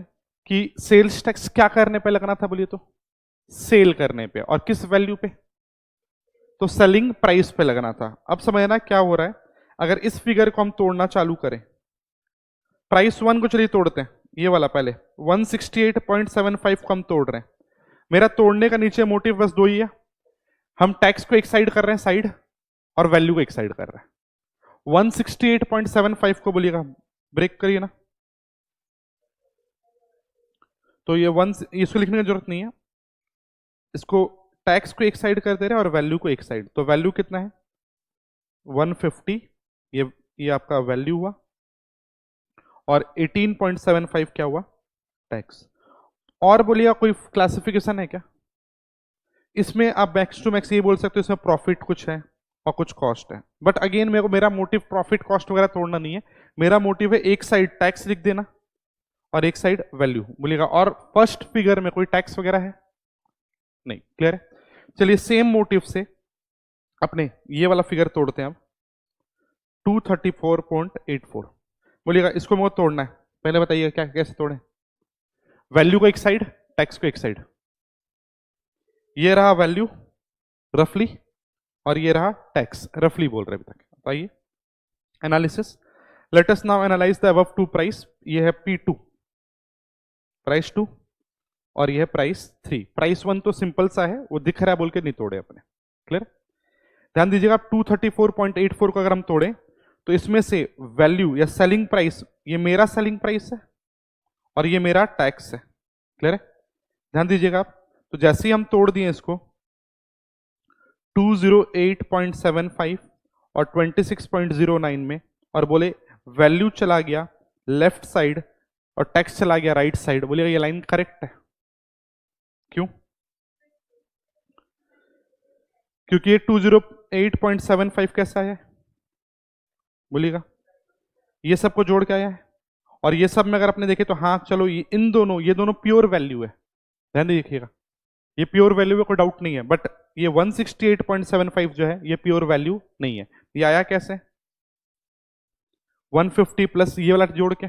कि सेल्स टैक्स क्या करने पे लगना था, बोलिए तो सेल करने पे, और किस वैल्यू पे, तो सेलिंग प्राइस पे लगना था। अब समझना क्या हो रहा है, अगर इस फिगर को हम तोड़ना चालू करें, प्राइस 1 को चलिए तोड़ते हैं, ये वाला पहले 168.75 को हम तोड़ रहे हैं, मेरा तोड़ने का नीचे मोटिव बस दो ही है, हम टैक्स को एक साइड कर रहे हैं साइड, और वैल्यू को एक साइड कर रहे हैं। 168.75 को बोलिएगा ब्रेक करिए ना, तो ये इसको लिखने की जरूरत नहीं है, इसको टैक्स को एक साइड कर दे रहे हैं और वैल्यू को एक साइड, तो वैल्यू कितना है 150, ये आपका वैल्यू हुआ, और 18.75 क्या हुआ, टैक्स। और बोलिएगा कोई क्लासिफिकेशन है क्या इसमें? आप मैक्स टू मैक्स ये बोल सकते हो इसमें प्रॉफिट कुछ है और कुछ कॉस्ट है, बट अगेन मेरा मोटिव प्रॉफिट कॉस्ट वगैरह तोड़ना नहीं है। मेरा मोटिव है एक साइड टैक्स लिख देना और एक साइड वैल्यू बोलिएगा। और फर्स्ट फिगर में कोई टैक्स वगैरह है नहीं, क्लियर है। चलिए सेम मोटिव से अपने ये वाला फिगर तोड़ते हैं अब, 234.84। बोलिएगा इसको मुझे तोड़ना है, पहले बताइए क्या कैसे तोड़े। वैल्यू को एक साइड, टैक्स को एक साइड। ये रहा वैल्यू रफली और ये रहा टैक्स रफली बोल रहे अभी तक। बताइए analysis. Let us now analyse the above two price. ये है P2 प्राइस 2 और ये है प्राइस 3। प्राइस 1 तो सिंपल सा है, वो दिख रहा है बोल के नहीं तोड़े अपने, क्लियर। ध्यान दीजिएगा 234.84 को अगर हम तोड़े तो इसमें से वैल्यू या सेलिंग प्राइस, ये मेरा सेलिंग प्राइस है और ये मेरा टैक्स है, क्लियर है। ध्यान दीजिएगा आप, तो जैसे ही हम तोड़ दिए इसको 208.75 और 26.09 में, और बोले वैल्यू चला गया लेफ्ट साइड और टैक्स चला गया राइट साइड, बोलिएगा ये लाइन करेक्ट है। क्यों? क्योंकि ये 208.75 कैसा है बोलिएगा, ये सबको जोड़ के आया है। और ये सब में अगर आपने देखे तो हाँ चलो ये इन दोनों, ये दोनों प्योर वैल्यू है, ध्यान देखिएगा ये प्योर वैल्यू है, कोई डाउट नहीं है। बट ये 168.75 जो है ये प्योर वैल्यू नहीं है। ये आया कैसे? 150 प्लस ये वाला जोड़ के।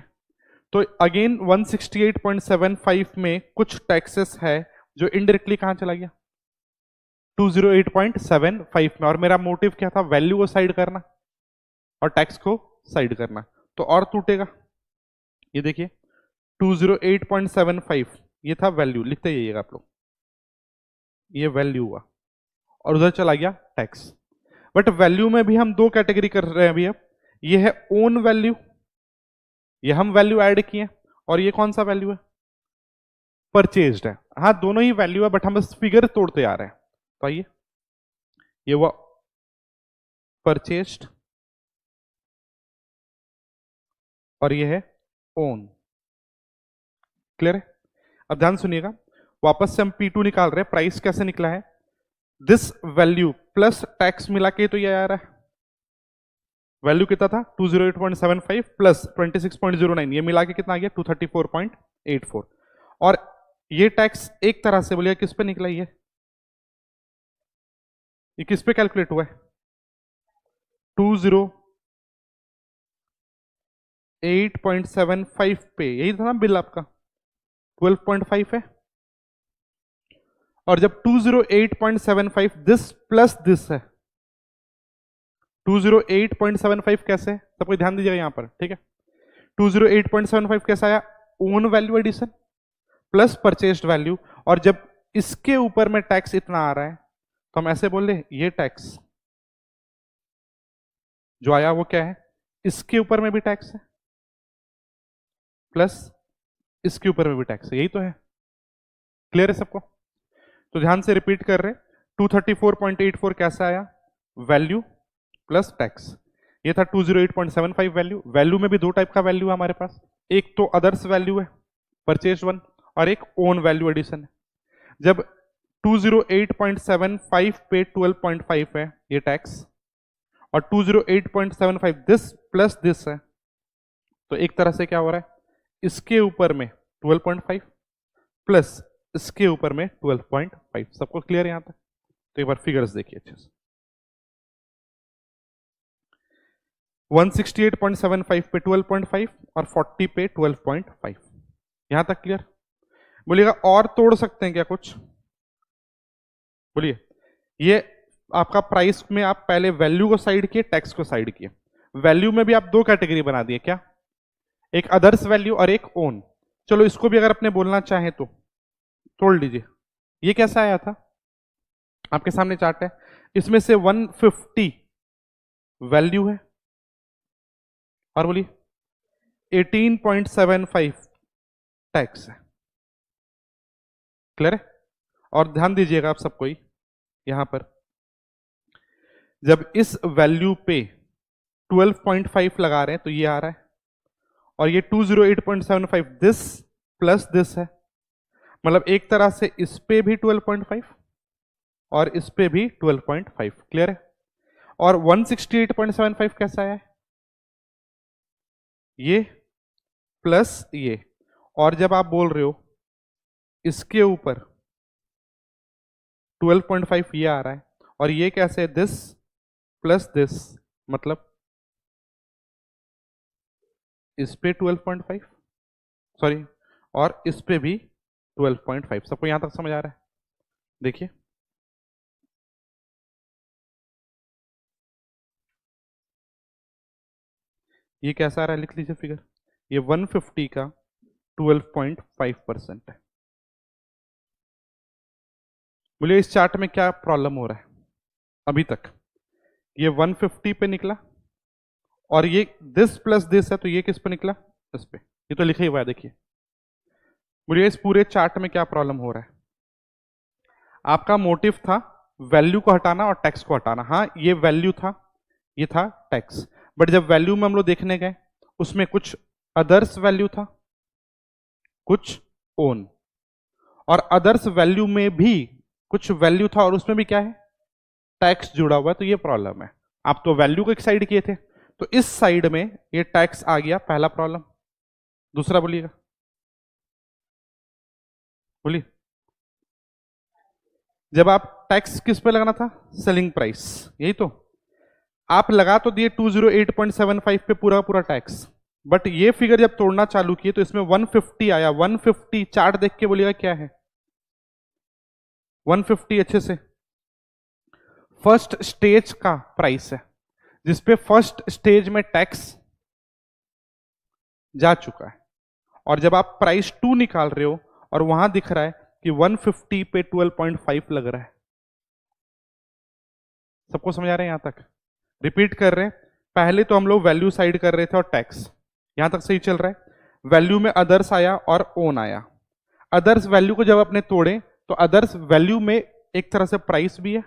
तो अगेन 168.75 में कुछ टैक्सेस है जो इनडायरेक्टली कहां चला गया, 208.75 में। और मेरा मोटिव क्या था, वैल्यू को साइड करना और टैक्स को साइड करना। तो और टूटेगा, ये देखिए 208.75 ये था वैल्यू, लिखते जाइएगा आप लोग, ये वैल्यू हुआ और उधर चला गया टैक्स। बट वैल्यू में भी हम दो कैटेगरी कर रहे हैं अभी। अब ये है ओन वैल्यू, ये हम वैल्यू ऐड किए, और ये कौन सा वैल्यू है, परचेज्ड है। हाँ दोनों ही वैल्यू है बट हम बस फिगर तोड़ते आ रहे हैं। तो आइए, ये हुआ परचेज्ड और ये है ओन, क्लियर है। अब ध्यान सुनिएगा, वापस से हम P2 निकाल रहे हैं। प्राइस कैसे निकला है, दिस वैल्यू प्लस टैक्स मिला के तो ये आ रहा है। वैल्यू कितना था 208.75 प्लस 26.09, ये मिला के कितना आ गया 234.84। और ये टैक्स एक तरह से बोलिए किस पे निकला, ये किस पे कैलकुलेट हुआ है, 208.75 पे, यही था ना बिल आपका 12.5 है। और जब 208.75 दिस प्लस दिस है, 208.75 कैसे है, सब कोई ध्यान दीजिएगा यहां पर, ठीक है। 208.75 कैसा आया, own value addition plus purchased value. और जब इसके ऊपर में टैक्स इतना आ रहा है तो हम ऐसे बोल रहे ये टैक्स जो आया वो क्या है, इसके ऊपर में भी टैक्स है प्लस इसके ऊपर में भी टैक्स है, यही तो है, क्लियर है सबको। तो ध्यान से रिपीट कर रहे, 234.84 कैसा आया, वैल्यू प्लस टैक्स। ये था 208.75 वैल्यू। वैल्यू में भी दो टाइप का वैल्यू है हमारे पास, एक तो अदर्स वैल्यू है परचेज वन, और एक ओन वैल्यू एडिशन है। जब 208.75 पे 12.5 है ये टैक्स, और 208.75 दिस प्लस दिस है, तो एक तरह से क्या हो रहा है, इसके ऊपर में 12.5 प्लस इसके ऊपर में 12.5। सबको क्लियर यहां तक? तो एक बार फिगर्स देखिए अच्छे से, 168.75 पे 12.5 और 40 पे 12.5, यहां तक क्लियर? बोलिएगा और तोड़ सकते हैं क्या कुछ, बोलिए। ये आपका प्राइस में आप पहले वैल्यू को साइड किए, टैक्स को साइड किए। वैल्यू में भी आप दो कैटेगरी बना दिए, क्या, एक अदर्स वैल्यू और एक ओन। चलो इसको भी अगर अपने बोलना चाहें तो तोड़ लीजिए। ये कैसा आया था, आपके सामने चार्ट है, इसमें से 150 वैल्यू है और बोलिए 18.75 टैक्स है, क्लियर है। और ध्यान दीजिएगा आप सबको ही, यहां पर जब इस वैल्यू पे 12.5 लगा रहे हैं तो ये आ रहा है, और ये 208.75 दिस प्लस दिस है, मतलब एक तरह से इस पे भी 12.5 और इस पे भी 12.5। क्लियर है? और 168.75 कैसा है? ये प्लस ये, और जब आप बोल रहे हो इसके ऊपर 12.5 ये आ रहा है, और ये कैसे है? दिस प्लस दिस, मतलब इस पे 12.5, सॉरी, और इस पे भी 12.5। सबको यहां तक समझ आ रहा है? देखिए ये कैसा आ रहा है, लिख लीजिए फिगर। ये 150 का 12.5% है। बोलिए इस चार्ट में क्या प्रॉब्लम हो रहा है अभी तक? ये 150 पे निकला, और ये दिस प्लस दिस है, तो ये किस पे निकला? इस पे। ये तो लिखा ही हुआ है, देखिए। बोलिए इस पूरे चार्ट में क्या प्रॉब्लम हो रहा है? आपका मोटिव था वैल्यू को हटाना और टैक्स को हटाना। हाँ, ये वैल्यू था, ये था टैक्स, बट जब वैल्यू में हम लोग देखने गए उसमें कुछ अदर्स वैल्यू था, कुछ ओन, और अदर्स वैल्यू में भी कुछ वैल्यू था, और उसमें भी क्या है? टैक्स जुड़ा हुआ है। तो ये प्रॉब्लम है। आप तो वैल्यू को एक साइड किए थे, तो इस साइड में ये टैक्स आ गया, पहला प्रॉब्लम। दूसरा बोलिएगा, बोलिए। जब आप टैक्स किस पे लगाना था? सेलिंग प्राइस, यही तो। आप लगा तो दिए 208.75 पे पूरा पूरा टैक्स, बट ये फिगर जब तोड़ना चालू किए तो इसमें 150 आया। 150 चार्ट देख के बोलिएगा क्या है? 150 अच्छे से फर्स्ट स्टेज का प्राइस है, जिसपे फर्स्ट स्टेज में टैक्स जा चुका है। और जब आप प्राइस 2 निकाल रहे हो और वहां दिख रहा है कि 150 पे 12.5 लग रहा है। सबको समझ आ रहा है यहां तक? रिपीट कर रहे हैं, पहले तो हम लोग वैल्यू साइड कर रहे थे और टैक्स, यहां तक सही चल रहा है। वैल्यू में अदर्स आया और ओन आया। अदर्स वैल्यू को जब अपने तोड़े तो अदर्स वैल्यू में एक तरह से प्राइस भी है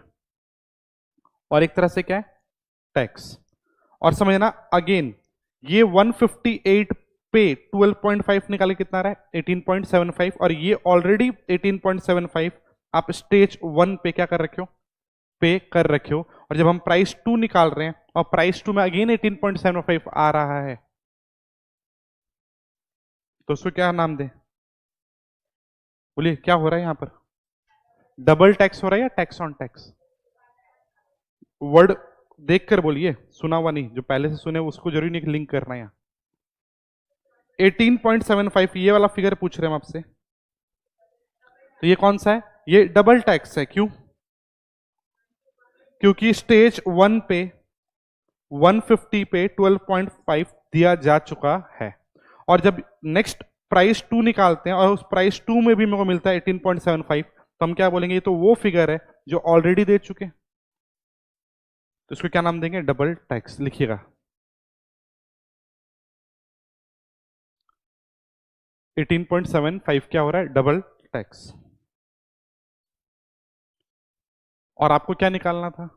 और एक तरह से क्या है? टैक्स। और समझना अगेन, ये 158 पे 12.5 निकाले कितना रहा है? 18.75, और ये ऑलरेडी 18.75 आप स्टेज 1 पे क्या कर रखे हो? पे कर रखे हो। और जब हम प्राइस 2 निकाल रहे हैं और प्राइस 2 में अगेन 18.75 आ रहा है, तो उसको क्या नाम दें? बोलिए क्या हो रहा है यहां पर? डबल टैक्स हो रहा है या टैक्स ऑन टैक्स? वर्ड देख कर बोलिए, सुना हुआ नहीं। जो पहले से सुने उसको जरूरी नहीं लिंक करना है। 18.75 ये वाला फिगर पूछ रहे हैं हम आपसे, तो ये कौन सा है? ये डबल टैक्स है। क्यों? क्योंकि स्टेज 1 पे 150 पे 12.5 दिया जा चुका है, और जब नेक्स्ट प्राइस 2 निकालते हैं और उस प्राइस 2 में भी मेरे को मिलता है 18.75, तो हम क्या बोलेंगे? ये तो वो फिगर है जो ऑलरेडी दे चुके हैं, तो इसको क्या नाम देंगे? Double tax. लिखिएगा 18.75 क्या हो रहा है? Double tax. और आपको क्या निकालना था?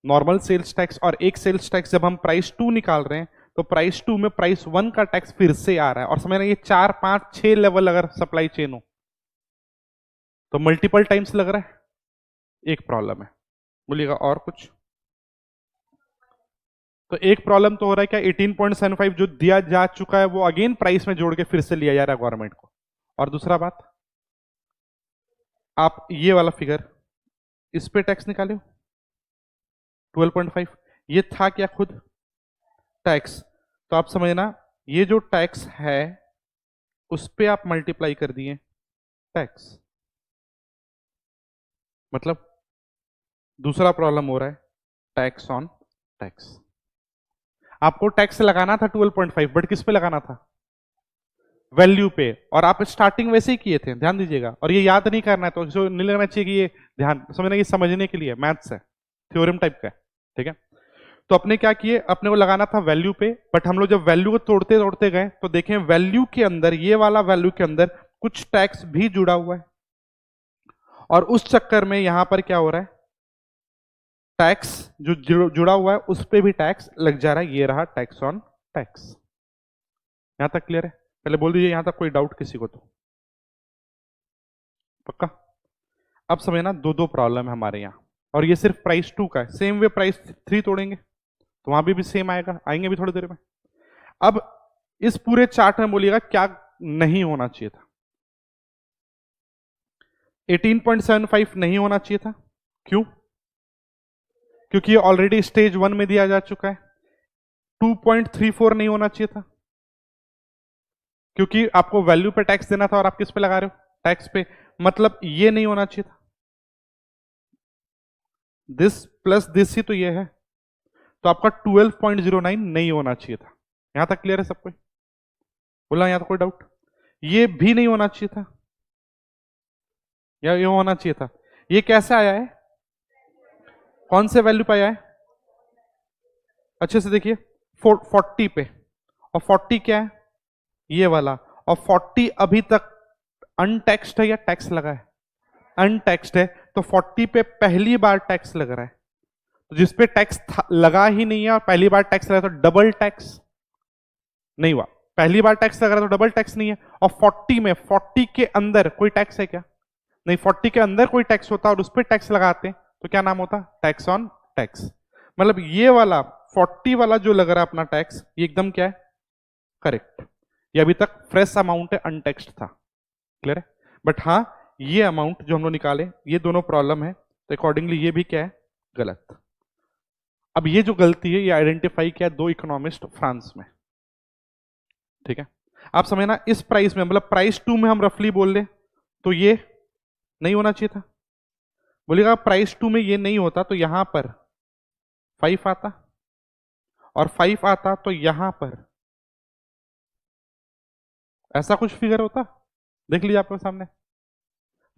Normal sales tax. और एक सेल्स टैक्स जब हम प्राइस 2 निकाल रहे हैं तो प्राइस 2 में प्राइस 1 का टैक्स फिर से आ रहा है। और समझ रहे, ये 4 5 6 लेवल अगर सप्लाई चेन हो तो मल्टीपल टाइम्स लग रहा है। एक प्रॉब्लम है। बोलिएगा और कुछ? तो एक प्रॉब्लम तो हो रहा है क्या? 18.75 जो दिया जा चुका है वो अगेन प्राइस में जोड़ के फिर से लिया जा रहा है गवर्नमेंट को। और दूसरा बात, आप ये वाला फिगर इस पे टैक्स निकाले हो 12.5, ये था क्या? खुद टैक्स। तो आप समझना, ये जो टैक्स है उस पे आप मल्टीप्लाई कर दिए टैक्स। मतलब दूसरा प्रॉब्लम हो रहा है टैक्स ऑन टैक्स। आपको टैक्स लगाना था 12.5, बट किस पे लगाना था? वैल्यू पे। और आप स्टार्टिंग वैसे ही किए थे, ध्यान दीजिएगा। और ये याद नहीं करना है, तो इसको नहीं लगना चाहिए कि ये ध्यान समझना, ये समझने के लिए मैथ्स है, थ्योरम टाइप का है। ठीक है? तो अपने क्या किए? अपने को लगाना था वैल्यू पे, बट हम लोग जब वैल्यू को तोड़ते तोड़ते गए तो देखें वैल्यू के अंदर, ये वाला वैल्यू के अंदर कुछ टैक्स भी जुड़ा हुआ है, और उस चक्कर में यहां पर क्या हो रहा है? टैक्स जो जुड़ा हुआ है उस पर भी टैक्स लग जा रहा है। ये रहा टैक्स ऑन टैक्स। यहां तक क्लियर है? पहले बोल दीजिए यहां तक कोई डाउट किसी को तो। पक्का? अब समझना दो दो प्रॉब्लम है हमारे यहाँ, और ये सिर्फ प्राइस 2 का है। सेम वे प्राइस 3 तोड़ेंगे तो वहां भी सेम आएगा, आएंगे भी थोड़ी देर में। अब इस पूरे चार्ट में बोलिएगा क्या नहीं होना चाहिए था। 18.75 नहीं होना चाहिए था। क्यों? क्योंकि ये ऑलरेडी स्टेज 1 में दिया जा चुका है। 2.34 नहीं होना चाहिए था क्योंकि आपको वैल्यू पे टैक्स देना था और आप किस पे लगा रहे हो? टैक्स पे। मतलब ये नहीं होना चाहिए था। दिस प्लस दिस ही तो ये है, तो आपका 12.09 नहीं होना चाहिए था। यहां तक क्लियर है सबको? बोला यहां तक कोई डाउट? ये भी नहीं होना चाहिए था या ये होना चाहिए था? ये कैसे आया है? कौन से वैल्यू पे आया है? अच्छे से देखिए, 40 पे। और 40 क्या है? ये वाला। और 40 अभी तक अनटैक्स्ड है या टैक्स लगा है? अनटैक्स्ड है, तो 40 पे पहली बार टैक्स लग रहा है। तो जिसपे टैक्स लगा ही नहीं है और पहली बार टैक्स लगा तो डबल टैक्स नहीं हुआ। पहली बार टैक्स लग रहा है तो डबल टैक्स नहीं है। और 40 में, 40 के अंदर कोई टैक्स है क्या? नहीं। 40 के अंदर कोई टैक्स होता और उस पर टैक्स लगाते तो क्या नाम होता? Tax on tax. मतलब ये वाला 40 वाला जो लग रहा है अपना टैक्स, ये एकदम क्या है? करेक्ट। ये अभी तक फ्रेश अमाउंट है, अनटैक्स्ड था। क्लियर है? बट हाँ, ये अमाउंट जो हम लोग निकाले, ये दोनों प्रॉब्लम है, तो अकॉर्डिंगली ये भी क्या है? गलत। अब ये जो गलती है ये आइडेंटिफाई किया दो इकोनॉमिस्ट फ्रांस में। ठीक है? आप समझना, इस प्राइस में, मतलब प्राइस 2 में हम रफली बोल ले तो ये नहीं होना चाहिए था। बोलेगा प्राइस 2 में ये नहीं होता तो यहां पर 5 आता, और 5 आता तो यहां पर ऐसा कुछ फिगर होता। देख लीजिए आपके सामने।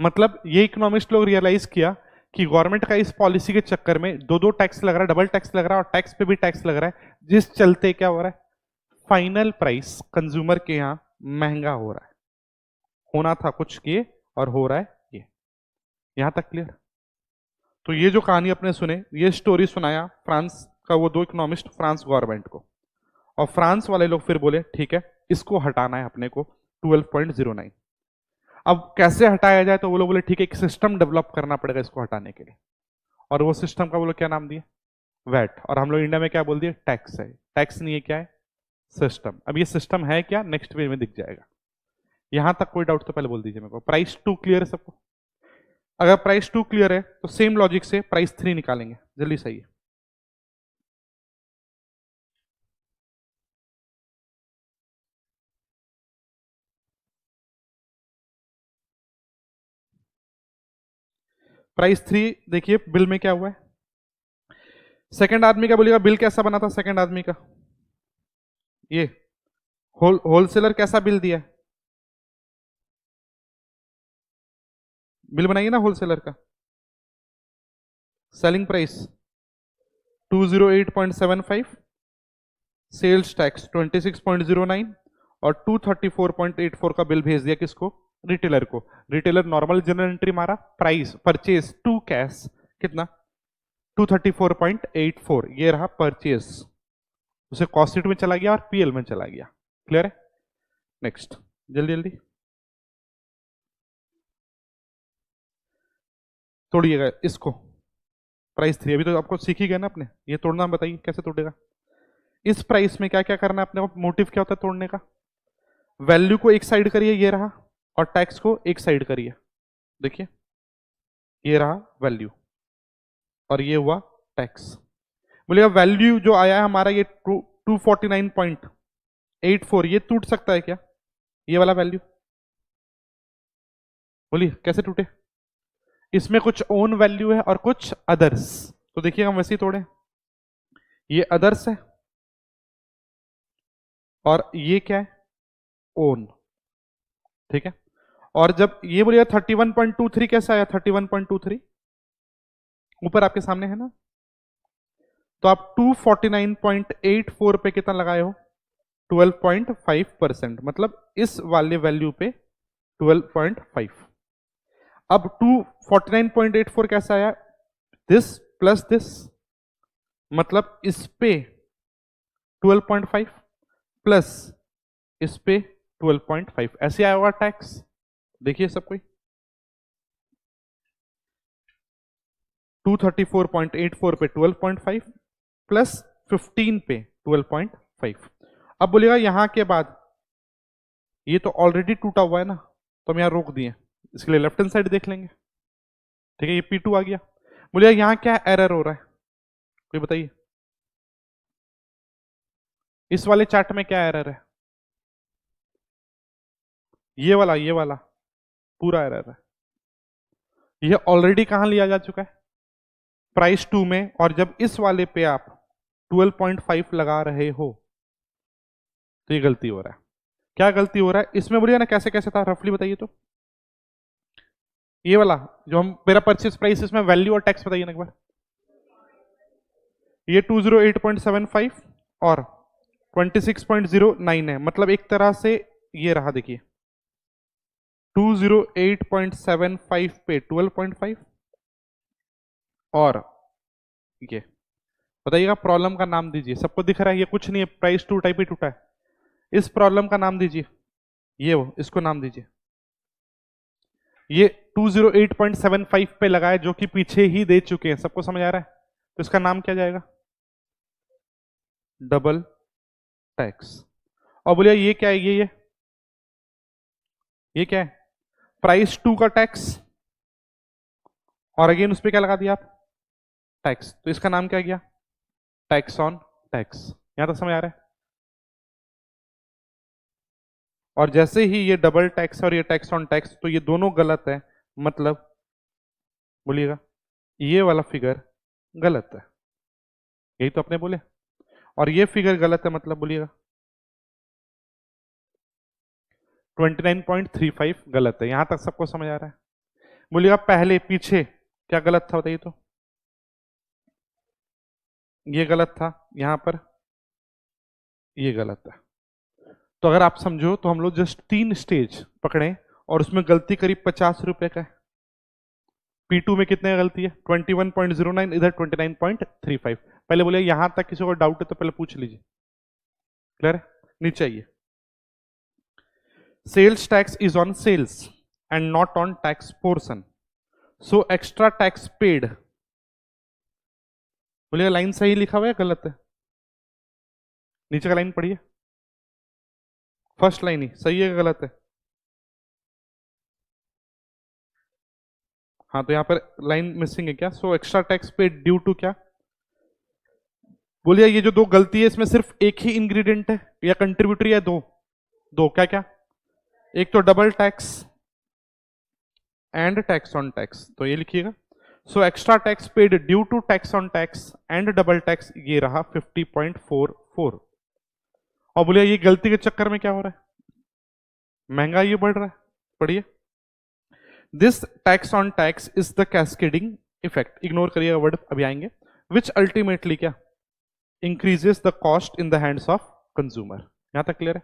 मतलब ये इकोनॉमिस्ट लोग रियलाइज किया कि गवर्नमेंट का इस पॉलिसी के चक्कर में दो दो टैक्स लग रहा है, डबल टैक्स लग रहा है, और टैक्स पे भी टैक्स लग रहा है, जिस चलते क्या हो रहा है? फाइनल प्राइस कंज्यूमर के यहां महंगा हो रहा है। होना था कुछ ये और हो रहा है ये। यहां तक क्लियर? तो ये जो कहानी अपने सुने, ये स्टोरी सुनाया फ्रांस का वो दो इकोनॉमिस्ट फ्रांस गवर्नमेंट को, और फ्रांस वाले लोग फिर बोले ठीक है इसको हटाना है अपने को 12.09। अब कैसे हटाया जाए? तो वो लोग बोले ठीक है एक सिस्टम डेवलप करना पड़ेगा इसको हटाने के लिए, और वो सिस्टम का वो लोग क्या नाम दिए? वैट। और हम लोग इंडिया में क्या बोल दिए? टैक्स है। टैक्स नहीं है, क्या है? सिस्टम। अब ये सिस्टम है क्या? नेक्स्ट पेज में दिख जाएगा। यहां तक कोई डाउट तो पहले बोल दीजिए मेरे को। प्राइस 2 क्लियर है सबको? अगर प्राइस 2 क्लियर है तो सेम लॉजिक से प्राइस 3 निकालेंगे। जल्दी सही है। प्राइस 3 देखिए बिल में क्या हुआ है। सेकंड आदमी का बोलिएगा बिल कैसा बना था सेकंड आदमी का? ये होलसेलर कैसा बिल दिया है? बिल बनाइए ना होलसेलर का। सेलिंग प्राइस 208.75, सेल्स टैक्स 26.09, और 234.84 का बिल भेज दिया किसको? रिटेलर को। रिटेलर नॉर्मल जनरल एंट्री मारा, प्राइस परचेज टू कैश कितना? 234.84। ये रहा परचेज, उसे कॉस्ट शीट में चला गया और पीएल में चला गया। क्लियर है? नेक्स्ट, जल्दी जल्दी तोड़िएगा इसको। प्राइस 3 अभी तो आपको सीख ही गया ना आपने, ये तोड़ना बताइए कैसे तोड़ेगा। इस प्राइस में क्या क्या करना है अपने को? मोटिव क्या होता है तोड़ने का? वैल्यू को एक साइड करिए, ये रहा, और टैक्स को एक साइड करिए। देखिए ये रहा वैल्यू और ये हुआ टैक्स। बोलिएगा वैल्यू जो आया है हमारा ये 249.84, ये टूट सकता है क्या? ये वाला वैल्यू बोलिए कैसे टूटे? इसमें कुछ ओन वैल्यू है और कुछ अदर्स। तो देखिए हम वैसे ही तोड़े, ये अदर्स है और ये क्या है? ओन। ठीक है? और जब ये बोलिएगा 31.23 कैसे आया? 31.23 ऊपर आपके सामने है ना, तो आप 249.84 पे कितना लगाए हो? 12.5%, मतलब इस वाले वैल्यू पे 12.5। अब 249.84 कैसे आया? दिस प्लस दिस, मतलब इस पे 12.5 प्लस इस पे 12.5 ऐसे आया होगा टैक्स। देखिए सब कोई 234.84 पे 12.5 प्लस 15 पे 12.5। अब बोलिएगा यहां के बाद ये तो ऑलरेडी टूटा हुआ है ना, तो हम यहां रोक दिए, इसके लिए लेफ्ट हैंड साइड देख लेंगे। ठीक है, ये P2 आ गया। बोलिएगा यहां क्या एरर हो रहा है, कोई बताइए इस वाले चार्ट में क्या एरर है? ये वाला पूरा एरर है। ये ऑलरेडी कहां लिया जा चुका है? प्राइस 2 में। और जब इस वाले पे आप 12.5 लगा रहे हो तो ये गलती हो रहा है। क्या गलती हो रहा है इसमें बोलिए ना, कैसे कैसे था रफली बताइए तो। ये वाला जो हम मेरा परचेस प्राइस, इसमें वैल्यू और टैक्स बताइए ना एक बार। ये 208.75 और 26.09 है, मतलब एक तरह से ये रहा, देखिए 208.75 पे 12.5 और ये बताइएगा। प्रॉब्लम का नाम दीजिए, सबको दिख रहा है ये कुछ नहीं है, प्राइस 2 टाइप ही टूटा है। इस प्रॉब्लम का नाम दीजिए, ये वो इसको नाम दीजिए। ये 208.75 पे लगा है जो कि पीछे ही दे चुके हैं, सबको समझ आ रहा है? तो इसका नाम क्या जाएगा? Double tax. और बोलिए ये क्या है? ये क्या है? प्राइस 2 का टैक्स और अगेन उस पर क्या लगा दिया आप? टैक्स। तो इसका नाम क्या गया? Tax on tax. यहां तक समझ आ रहा है? और जैसे ही ये डबल टैक्स और ये टैक्स ऑन टैक्स, तो ये दोनों गलत है, मतलब बोलिएगा ये वाला फिगर गलत है, यही तो अपने बोले। और ये फिगर गलत है, मतलब बोलिएगा 29.35 गलत है। यहां तक सबको समझ आ रहा है? बोलिएगा पहले पीछे क्या गलत था बताइए तो। ये गलत था, यहां पर ये गलत है। तो अगर आप समझो तो हम लोग जस्ट 3 स्टेज पकड़े और उसमें गलती करीब 50 रुपए का है। P2 में कितने गलती है? 21.09, इधर 29.35। पहले बोले यहां तक किसी को डाउट है तो पहले पूछ लीजिए। क्लियर है? नीचे आइए। Sales tax is on sales and not on tax portion, so extra tax paid. बोलिए लाइन सही लिखा हुआ है गलत है? नीचे का लाइन पढ़िए, फर्स्ट लाइन ही सही है गलत है? हाँ, तो यहां पर लाइन मिसिंग है क्या? So extra tax paid due to क्या? बोलिए ये जो दो गलती है इसमें सिर्फ एक ही इंग्रेडिएंट है या कंट्रीब्यूटरी है? दो दो क्या क्या? एक तो double tax and tax on tax, तो ये लिखिएगा। So extra tax paid due to tax on tax and double tax, ये रहा 50.44। और बोलिए ये गलती के चक्कर में क्या हो रहा है? महंगाई बढ़ रहा है। पढ़िए, this tax on tax is the cascading effect, ignore करिएगा वर्ड, अभी आएंगे, विच अल्टीमेटली क्या increases the cost in the hands of consumer. यहां तक क्लियर है?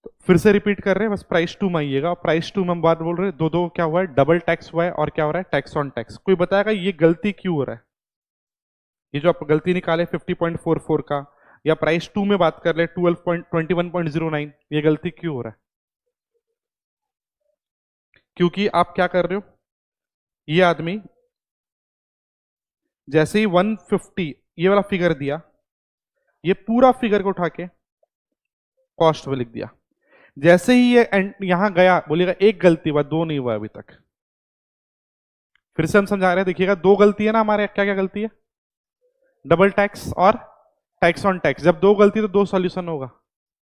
तो फिर से रिपीट कर रहे हैं, बस प्राइस 2 में आइएगा। प्राइस 2 में हम बात बोल रहे हैं, दो दो क्या हुआ है? डबल टैक्स हुआ है और क्या हो रहा है? Tax on tax. कोई बताएगा ये गलती क्यों हो रहा है? ये जो आप गलती निकाले 50.44 का, या प्राइस 2 में बात कर रहे 21.09, ये गलती क्यों हो रहा है? क्योंकि आप क्या कर रहे हो, ये आदमी जैसे ही 150 ये वाला फिगर दिया, ये पूरा फिगर को उठा के कॉस्ट में लिख दिया। जैसे ही ये यहां गया, बोलिएगा एक गलती हुआ, दो नहीं हुआ अभी तक। फिर से हम समझा रहे हैं, देखिएगा दो गलती है ना हमारे, क्या क्या गलती है? डबल टैक्स और टैक्स ऑन टैक्स। जब दो गलती तो दो सॉल्यूशन होगा,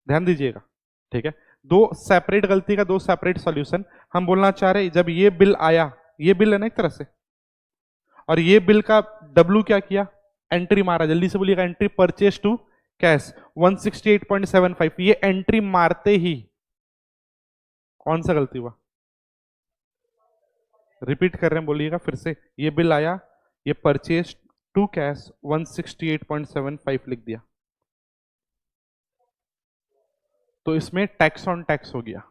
ध्यान दीजिएगा। ठीक है, दो सेपरेट गलती का दो सेपरेट सॉल्यूशन। हम बोलना चाह रहे जब ये बिल आया, ये बिल है ना एक तरह से, और ये बिल का डब्ल्यू क्या किया? एंट्री मारा। जल्दी से बोलिएगा, एंट्री परचेज टू कैश 168.75। ये एंट्री मारते ही कौन सा गलती हुआ? रिपीट कर रहे हैं, बोलिएगा फिर से। ये बिल आया, ये परचेज टू कैश 168.75 लिख दिया, तो इसमें टैक्स ऑन टैक्स हो गया।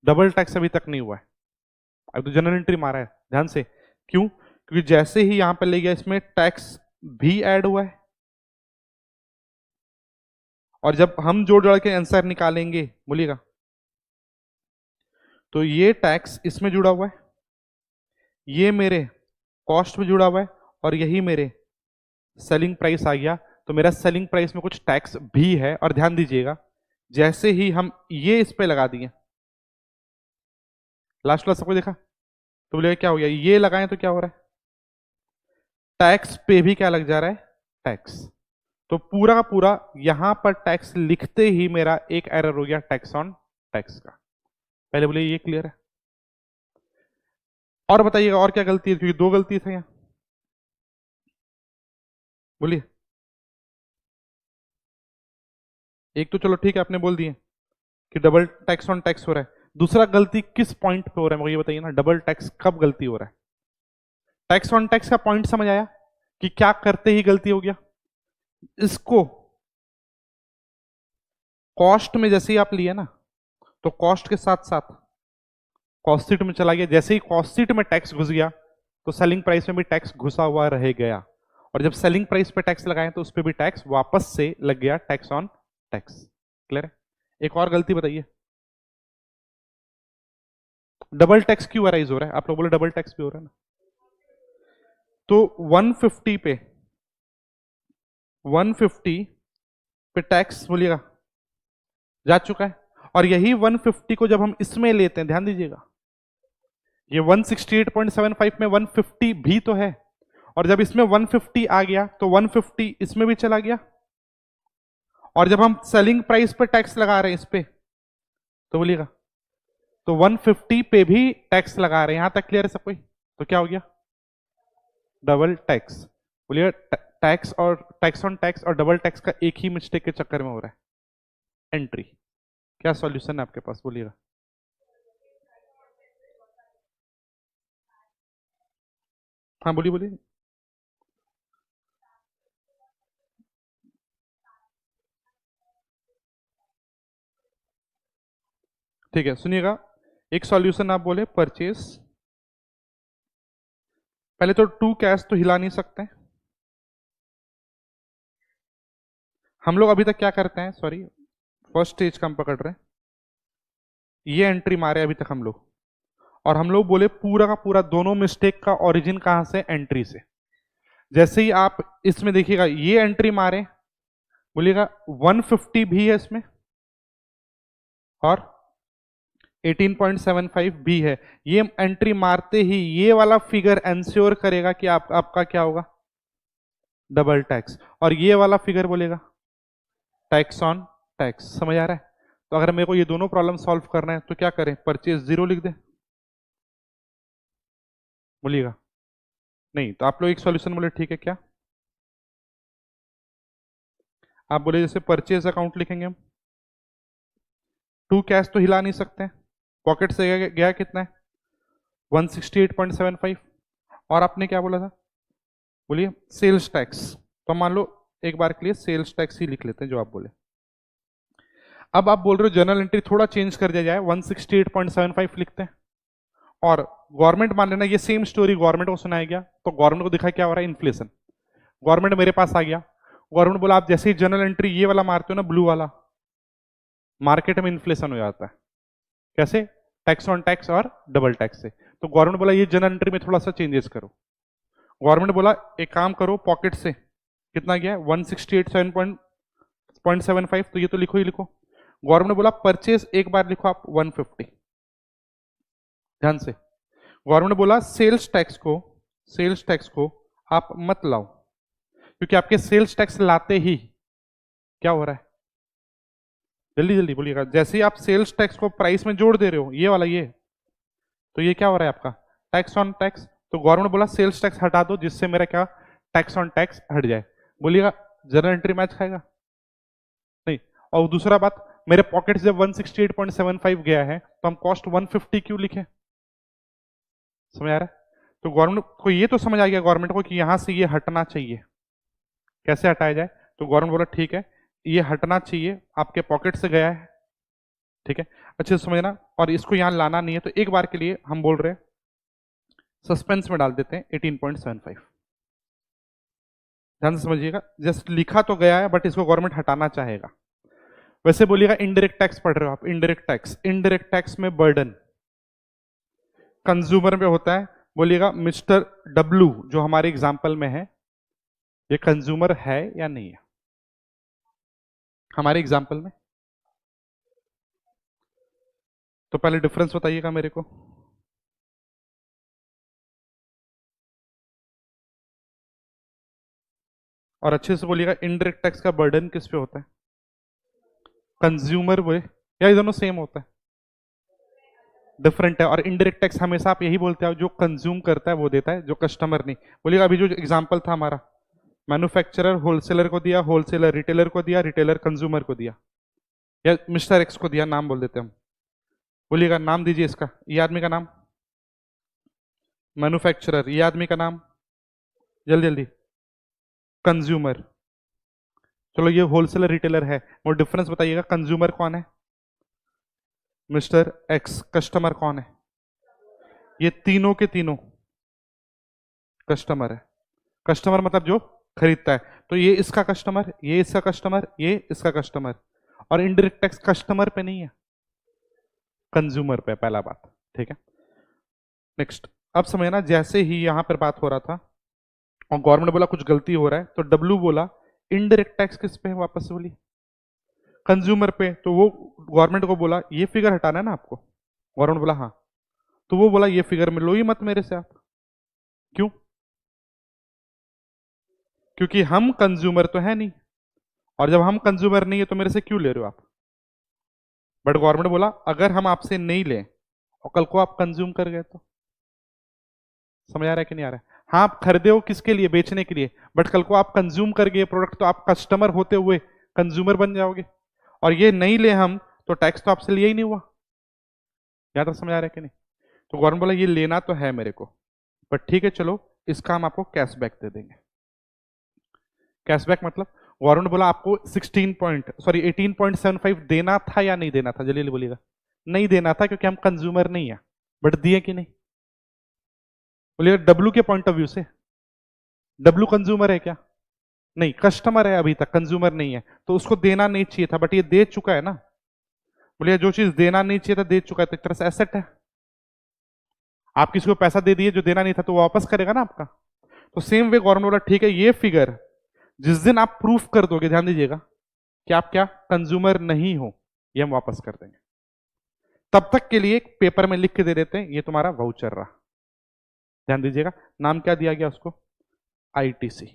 डबल टैक्स अभी तक नहीं हुआ है, अब तो जनरल एंट्री मारा है। ध्यान से, क्यों? क्योंकि जैसे ही यहां पर ले गया, इसमें टैक्स भी ऐड हुआ है और जब हम जोड़ जोड़ के आंसर निकालेंगे, बोलिएगा, तो ये टैक्स इसमें जुड़ा हुआ है, ये मेरे कॉस्ट में जुड़ा हुआ है, और यही मेरे सेलिंग प्राइस आ गया। तो मेरा सेलिंग प्राइस में कुछ टैक्स भी है। और ध्यान दीजिएगा, जैसे ही हम ये इस पे लगा दिए, लास्ट वाला सबको देखा, तो बोलेगा क्या हो गया, ये लगाएं तो क्या हो रहा है, टैक्स पे भी क्या लग जा रहा है, टैक्स। तो पूरा का पूरा यहां पर टैक्स लिखते ही मेरा एक एरर हो गया टैक्स ऑन टैक्स का। पहले बोले ये क्लियर है? और बताइएगा और क्या गलती है, क्योंकि दो गलती थे यहां, बोलिए। एक तो चलो ठीक है, आपने बोल दिए कि डबल टैक्स ऑन टैक्स हो रहा है। दूसरा गलती किस पॉइंट पे हो रहा है मुझे ये बताइए ना, डबल टैक्स कब गलती हो रहा है? टैक्स ऑन टैक्स का पॉइंट समझ आया कि क्या करते ही गलती हो गया? इसको कॉस्ट में जैसे ही आप लिए ना, तो कॉस्ट के साथ साथ कॉस्ट शीट में चला गया। जैसे ही कॉस्ट शीट में टैक्स घुस गया, तो सेलिंग प्राइस में भी टैक्स घुसा हुआ रह गया। और जब सेलिंग प्राइस पे टैक्स लगाए तो उस पर भी टैक्स वापस से लग गया, टैक्स ऑन टैक्स। क्लियर है? एक और गलती बताइए, डबल टैक्स क्यों अराइज हो रहा है? आप लोग बोले डबल टैक्स भी हो रहा है ना। तो 150 पे 150 पे टैक्स बोलिएगा जा चुका है, और यही 150 को जब हम इसमें लेते हैं, ध्यान दीजिएगा, ये 168.75 में 150 भी तो है, और जब इसमें 150 आ गया तो 150 इसमें भी चला गया। और जब हम सेलिंग प्राइस पे टैक्स लगा रहे हैं इस पे, तो बोलिएगा, तो 150 पे भी टैक्स लगा रहे हैं। यहां तक क्लियर है सब कोई? तो क्या हो गया, डबल टैक्स। बोलिए, टैक्स और टैक्स ऑन टैक्स और डबल टैक्स का एक ही मिस्टेक के चक्कर में हो रहा है, एंट्री। क्या सॉल्यूशन है आपके पास, बोलिएगा। हाँ बोलिए बोलिए। ठीक है, सुनिएगा, एक सॉल्यूशन आप बोले परचेस। पहले तो टू कैश तो हिला नहीं सकते। हम लोग अभी तक क्या करते हैं, सॉरी, फर्स्ट स्टेज का हम पकड़ रहे हैं, ये एंट्री मारे अभी तक हम लोग, और हम लोग बोले पूरा का पूरा दोनों मिस्टेक का ओरिजिन कहां से, एंट्री से। जैसे ही आप इसमें देखिएगा ये एंट्री मारे, बोलिएगा 150 भी है इसमें और 18.75 भी है। ये एंट्री मारते ही ये वाला फिगर एंश्योर करेगा कि आपका क्या होगा, डबल टैक्स। और ये वाला फिगर बोलेगा टैक्स ऑन टैक्स। समझ आ रहा है? तो अगर मेरे को ये दोनों प्रॉब्लम सॉल्व करना है तो क्या करें, परचेज 0 लिख दे, बोलिएगा। नहीं तो आप लोग एक सॉल्यूशन बोले, ठीक है क्या? आप बोले जैसे परचेज अकाउंट लिखेंगे हम, टू कैश तो हिला नहीं सकते, पॉकेट से गया कितना है, 168.75। और आपने क्या बोला था, बोलिए सेल्स टैक्स। तो मान लो एक बार के लिए सेल्स टैक्स ही लिख लेते हैं जो आप बोले। अब आप बोल रहे हो जर्नल एंट्री थोड़ा चेंज कर दिया जाए, 168.75 लिखते हैं। और गवर्नमेंट मान लेना ये सेम स्टोरी गवर्नमेंट को सुनाया गया, तो गवर्नमेंट को दिखा क्या हो रहा है, इन्फ्लेशन। गवर्नमेंट मेरे पास आ गया, गवर्नमेंट बोला आप जैसे ही जर्नल एंट्री ये वाला मारते हो ना, ब्लू वाला, मार्केट में इन्फ्लेशन हो जाता है। कैसे? टैक्स ऑन टैक्स और डबल टैक्स से। तो गवर्नमेंट बोला ये जर्नल एंट्री में थोड़ा सा चेंजेस करो। गवर्नमेंट बोला एक काम करो, पॉकेट से कितना गया, 168.75, तो ये तो लिखो ही लिखो। गवर्नमेंट बोला परचेज एक बार लिखो आप 150। ध्यान से, गवर्नमेंट बोला सेल्स टैक्स को आप मत लाओ, क्योंकि आपके सेल्स टैक्स लाते ही क्या हो रहा है, जल्दी जल्दी बोलिएगा, जैसे ही आप सेल्स टैक्स को प्राइस में जोड़ दे रहे हो, ये वाला ये, तो ये क्या हो रहा है आपका, टैक्स ऑन टैक्स। तो गवर्नमेंट बोला सेल्स टैक्स हटा दो, जिससे मेरा क्या, टैक्स ऑन टैक्स हट जाए। बोलिएगा जर्नल एंट्री मैच खाएगा? नहीं। और दूसरा बात, मेरे पॉकेट से 168.75 गया है, तो हम कॉस्ट 150 क्यों लिखे? समझ आ रहा है? तो गवर्नमेंट को ये तो समझ आ गया गवर्नमेंट को कि यहां से ये हटना चाहिए। कैसे हटाया जाए? तो गवर्नमेंट बोला ठीक है, ये हटना चाहिए, आपके पॉकेट से गया है, ठीक है, अच्छे से समझना, और इसको यहां लाना नहीं है। तो एक बार के लिए हम बोल रहे हैं सस्पेंस में डाल देते हैं 18.75। ध्यान से समझिएगा, जस्ट लिखा तो गया है, बट इसको गवर्नमेंट हटाना चाहेगा। वैसे बोलिएगा इनडायरेक्ट टैक्स पढ़ रहे हो आप, इनडायरेक्ट टैक्स में बर्डन कंज्यूमर में होता है। बोलिएगा मिस्टर डब्लू जो हमारे एग्जाम्पल में है, ये कंज्यूमर है या नहीं है हमारे एग्जाम्पल में? तो पहले डिफरेंस बताइएगा मेरे को। और अच्छे से बोलिएगा इनडायरेक्ट टैक्स का बर्डन किस पे होता है? कंज्यूमर पे, या ये दोनों सेम होता है? डिफरेंट है। और इनडायरेक्ट टैक्स हमेशा आप यही बोलते हो जो कंज्यूम करता है वो देता है, जो कस्टमर नहीं। बोलिएगा अभी जो एग्जांपल था हमारा, मैन्युफैक्चरर होलसेलर को दिया, होलसेलर रिटेलर को दिया, रिटेलर कंज्यूमर को दिया, या मिस्टर एक्स को दिया, नाम बोल देते हम। बोलिएगा नाम दीजिए इसका, ये आदमी का नाम मैन्युफैक्चरर, ये आदमी का नाम जल्दी जल्दी कंज्यूमर। चलो ये होलसेलर रिटेलर है, वो डिफरेंस बताइएगा। कंज्यूमर कौन है? Mister x. कस्टमर कौन है? ये तीनों के तीनों कस्टमर है। कस्टमर मतलब जो खरीदता है। तो ये इसका कस्टमर, ये इसका कस्टमर, ये इसका कस्टमर। और इनडायरेक्ट टैक्स कस्टमर पे नहीं है, कंज्यूमर पे, पहला बात। ठीक है, नेक्स्ट। अब समझना, जैसे ही यहां पर बात हो रहा था और गवर्नमेंट बोला कुछ गलती हो रहा है, तो डब्ल्यू बोला इनडायरेक्ट टैक्स किस पे है, वापस से बोली कंज्यूमर पे। तो वो गवर्नमेंट को बोला ये फिगर हटाना है ना आपको, गवर्नमेंट बोला हाँ, तो वो बोला ये फिगर में लो ही मत मेरे से आप। क्यों? क्योंकि हम कंज्यूमर तो है नहीं, और जब हम कंज्यूमर नहीं है तो मेरे से क्यों ले रहे हो आप? बट गवर्नमेंट बोला अगर हम आपसे नहीं लें और कल को आप कंज्यूम कर गए तो, समझ आ रहा है कि नहीं आ रहा है? हाँ, आप खरीदे हो किसके लिए? बेचने के लिए। बट कल को आप कंज्यूम कर गए प्रोडक्ट तो आप कस्टमर होते हुए कंज्यूमर बन जाओगे, और ये नहीं ले हम तो टैक्स तो आपसे लिया ही नहीं हुआ। यहां तक समझ आ रहा है कि नहीं? तो गवर्नमेंट बोला ये लेना तो है मेरे को, बट ठीक है चलो इसका हम आपको कैशबैक दे देंगे। कैशबैक मतलब गवर्नमेंट बोला आपको 18.75 देना था या नहीं देना था? जल्दी बोलिएगा। नहीं देना था क्योंकि हम कंज्यूमर नहीं है। बट दिए कि नहीं? बोलिए डब्ल्यू के पॉइंट ऑफ व्यू से, डब्ल्यू कंज्यूमर है क्या? नहीं, कस्टमर है, अभी तक कंज्यूमर नहीं है, तो उसको देना नहीं चाहिए था, बट ये दे चुका है ना। बोलिए जो चीज देना नहीं चाहिए था दे चुका है, तो एक तरह से एसेट है। आप किसी को पैसा दे दिए जो देना नहीं था, तो वो वापस करेगा ना आपका। तो सेम वे गवर्नमेंट बोला ठीक है ये फिगर जिस दिन आप प्रूफ कर दोगे, ध्यान दीजिएगा, कि आप क्या कंज्यूमर नहीं हो, ये हम वापस कर देंगे। तब तक के लिए एक पेपर में लिख के दे देते हैं ये तुम्हारा वाउचर रहा। ध्यान दीजिएगा, नाम क्या दिया गया उसको? आईटीसी।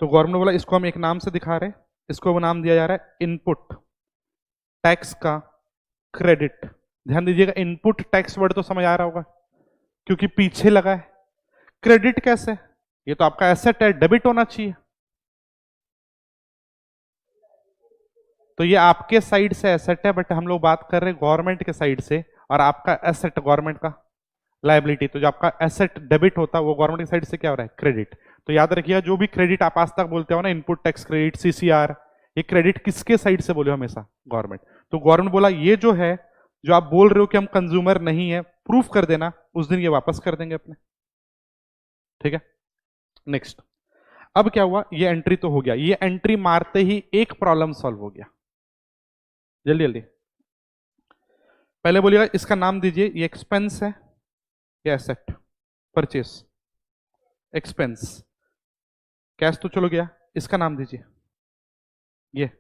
तो गवर्नमेंट बोला इसको हम एक नाम से दिखा रहे हैं, इसको वो नाम दिया जा रहा है इनपुट टैक्स का क्रेडिट। ध्यान दीजिएगा, इनपुट टैक्स वर्ड तो समझ आ रहा होगा क्योंकि पीछे लगा है। क्रेडिट कैसे? ये तो आपका एसेट है, डेबिट होना चाहिए। तो ये आपके साइड से एसेट है, बट हम लोग बात कर रहे हैं गवर्नमेंट के साइड से, और आपका एसेट गवर्नमेंट का लायबिलिटी। तो जो आपका एसेट डेबिट होता है वो गवर्नमेंट की साइड से क्या हो रहा है? क्रेडिट। तो याद रखिएगा जो भी क्रेडिट आप आज तक बोलते हो ना, इनपुट टैक्स क्रेडिट, सीसीआर, ये क्रेडिट किसके साइड से बोले? हमेशा गवर्नमेंट। तो गवर्नमेंट बोला ये जो है, जो आप बोल रहे हो कि हम कंज्यूमर नहीं है, प्रूफ कर देना, उस दिन ये वापस कर देंगे अपने। ठीक है, नेक्स्ट। अब क्या हुआ, ये एंट्री तो हो गया, ये एंट्री मारते ही एक प्रॉब्लम सॉल्व हो गया। जल्दी जल्दी पहले बोलिएगा इसका नाम दीजिए, ये एक्सपेंस है या एसेट? Purchase, expense. कैश तो चलो गया, इसका नाम दीजिए, ये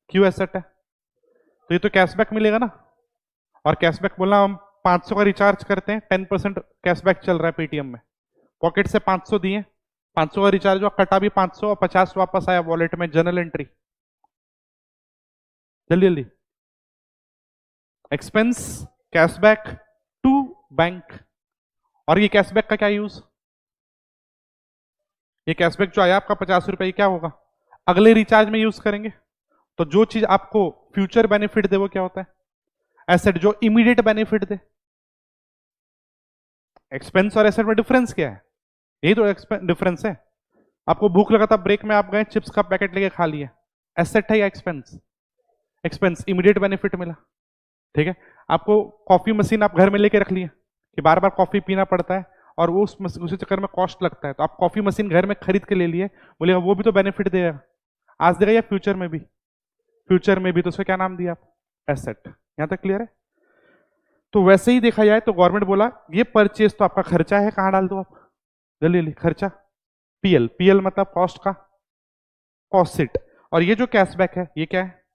क्यों एसेट है? तो ये तो कैशबैक मिलेगा ना। और कैशबैक बोलना, हम 500 का रिचार्ज करते हैं, 10% कैशबैक चल रहा है पेटीएम में। पॉकेट से 500 दिए, 500 का रिचार्ज हुआ, कटा भी 500 और 50 वापस आया वॉलेट में, जनरल एंट्री। जल्दी जल्दी, एक्सपेंस, कैशबैक टू बैंक। और ये कैशबैक का क्या यूज? ये कैशबैक जो आया आपका 50 रुपए, क्या होगा? अगले रिचार्ज में यूज करेंगे। तो जो चीज आपको फ्यूचर बेनिफिट दे वो क्या होता है? एसेट। जो इमीडिएट बेनिफिट दे, एक्सपेंस और एसेट में डिफरेंस क्या है? यही तो डिफरेंस है। आपको भूख लगा था, ब्रेक में आप गए, चिप्स का पैकेट लेके खा लिया, एसेट है या एक्सपेंस? एक्सपेंस, इमीडिएट बेनिफिट मिला। ठीक है, आपको कॉफी मशीन आप घर में लेके रख लिया कि बार बार कॉफी पीना पड़ता है, और वो उसी चक्कर में कॉस्ट लगता है। तो आप कॉफी मशीन घर में खरीद के ले लिए, बोलेगा वो भी तो बेनिफिट देगा, आज देगा या फ्यूचर में भी? फ्यूचर में भी। तो उसका क्या नाम दिया आप? एसेट। यहां तक क्लियर है? तो वैसे ही देखा जाए तो गवर्नमेंट बोला ये परचेज तो आपका खर्चा है, कहां डाल दो आप? जल्दी जल्दी, खर्चा। पीएल, पीएल मतलब कॉस्ट का कॉस्ट शीट। और ये जो कैशबैक है ये क्या है?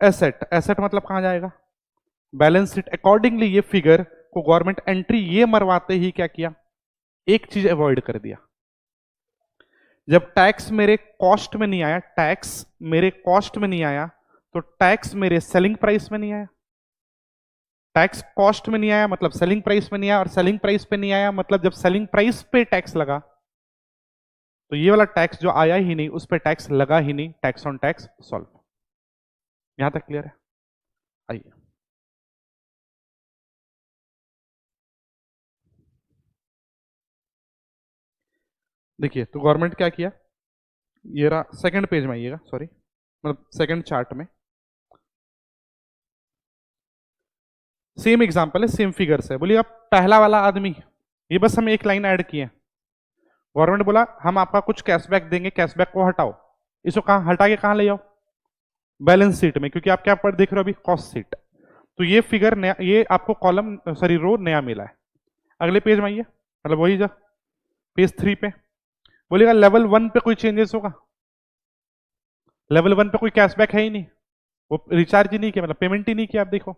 एसेट। एसेट मतलब कहां जाएगा? Balance sheet. अकॉर्डिंगली ये फिगर को गवर्नमेंट एंट्री ये मरवाते ही क्या किया? एक चीज अवॉइड कर दिया। जब टैक्स मेरे कॉस्ट में नहीं आया, टैक्स मेरे कॉस्ट में नहीं आया, तो टैक्स मेरे सेलिंग प्राइस में नहीं आया। टैक्स कॉस्ट में नहीं आया मतलब सेलिंग प्राइस में नहीं आया, और सेलिंग प्राइस पे नहीं आया मतलब जब सेलिंग प्राइस पे टैक्स लगा तो ये वाला टैक्स जो आया ही नहीं उस पर टैक्स लगा ही नहीं। Tax on tax solve. यहां तक क्लियर है? आइए, देखिए तो गवर्नमेंट क्या किया, ये रहा सेकंड पेज में, आइएगा, सॉरी मतलब सेकंड चार्ट में सेम एग्जांपल है, सेम फिगर्स है। बोलिए आप पहला वाला आदमी, ये बस हम एक लाइन ऐड किए। गवर्नमेंट बोला हम आपका कुछ कैशबैक देंगे, कैशबैक को हटाओ। इसको कहां हटा के कहां ले जाओ? बैलेंस शीट में, क्योंकि आप क्या पढ़ देख रहे हो अभी? Cost sheet. तो ये फिगर नया, ये आपको कॉलम सॉरी रो नया मिला है। अगले पेज में आइए, मतलब वही जा पेज 3 पे। बोलेगा लेवल 1 पे कोई चेंजेस होगा? लेवल 1 पे कोई कैशबैक है ही नहीं, वो रिचार्ज ही नहीं किया, मतलब पेमेंट ही नहीं किया। आप देखो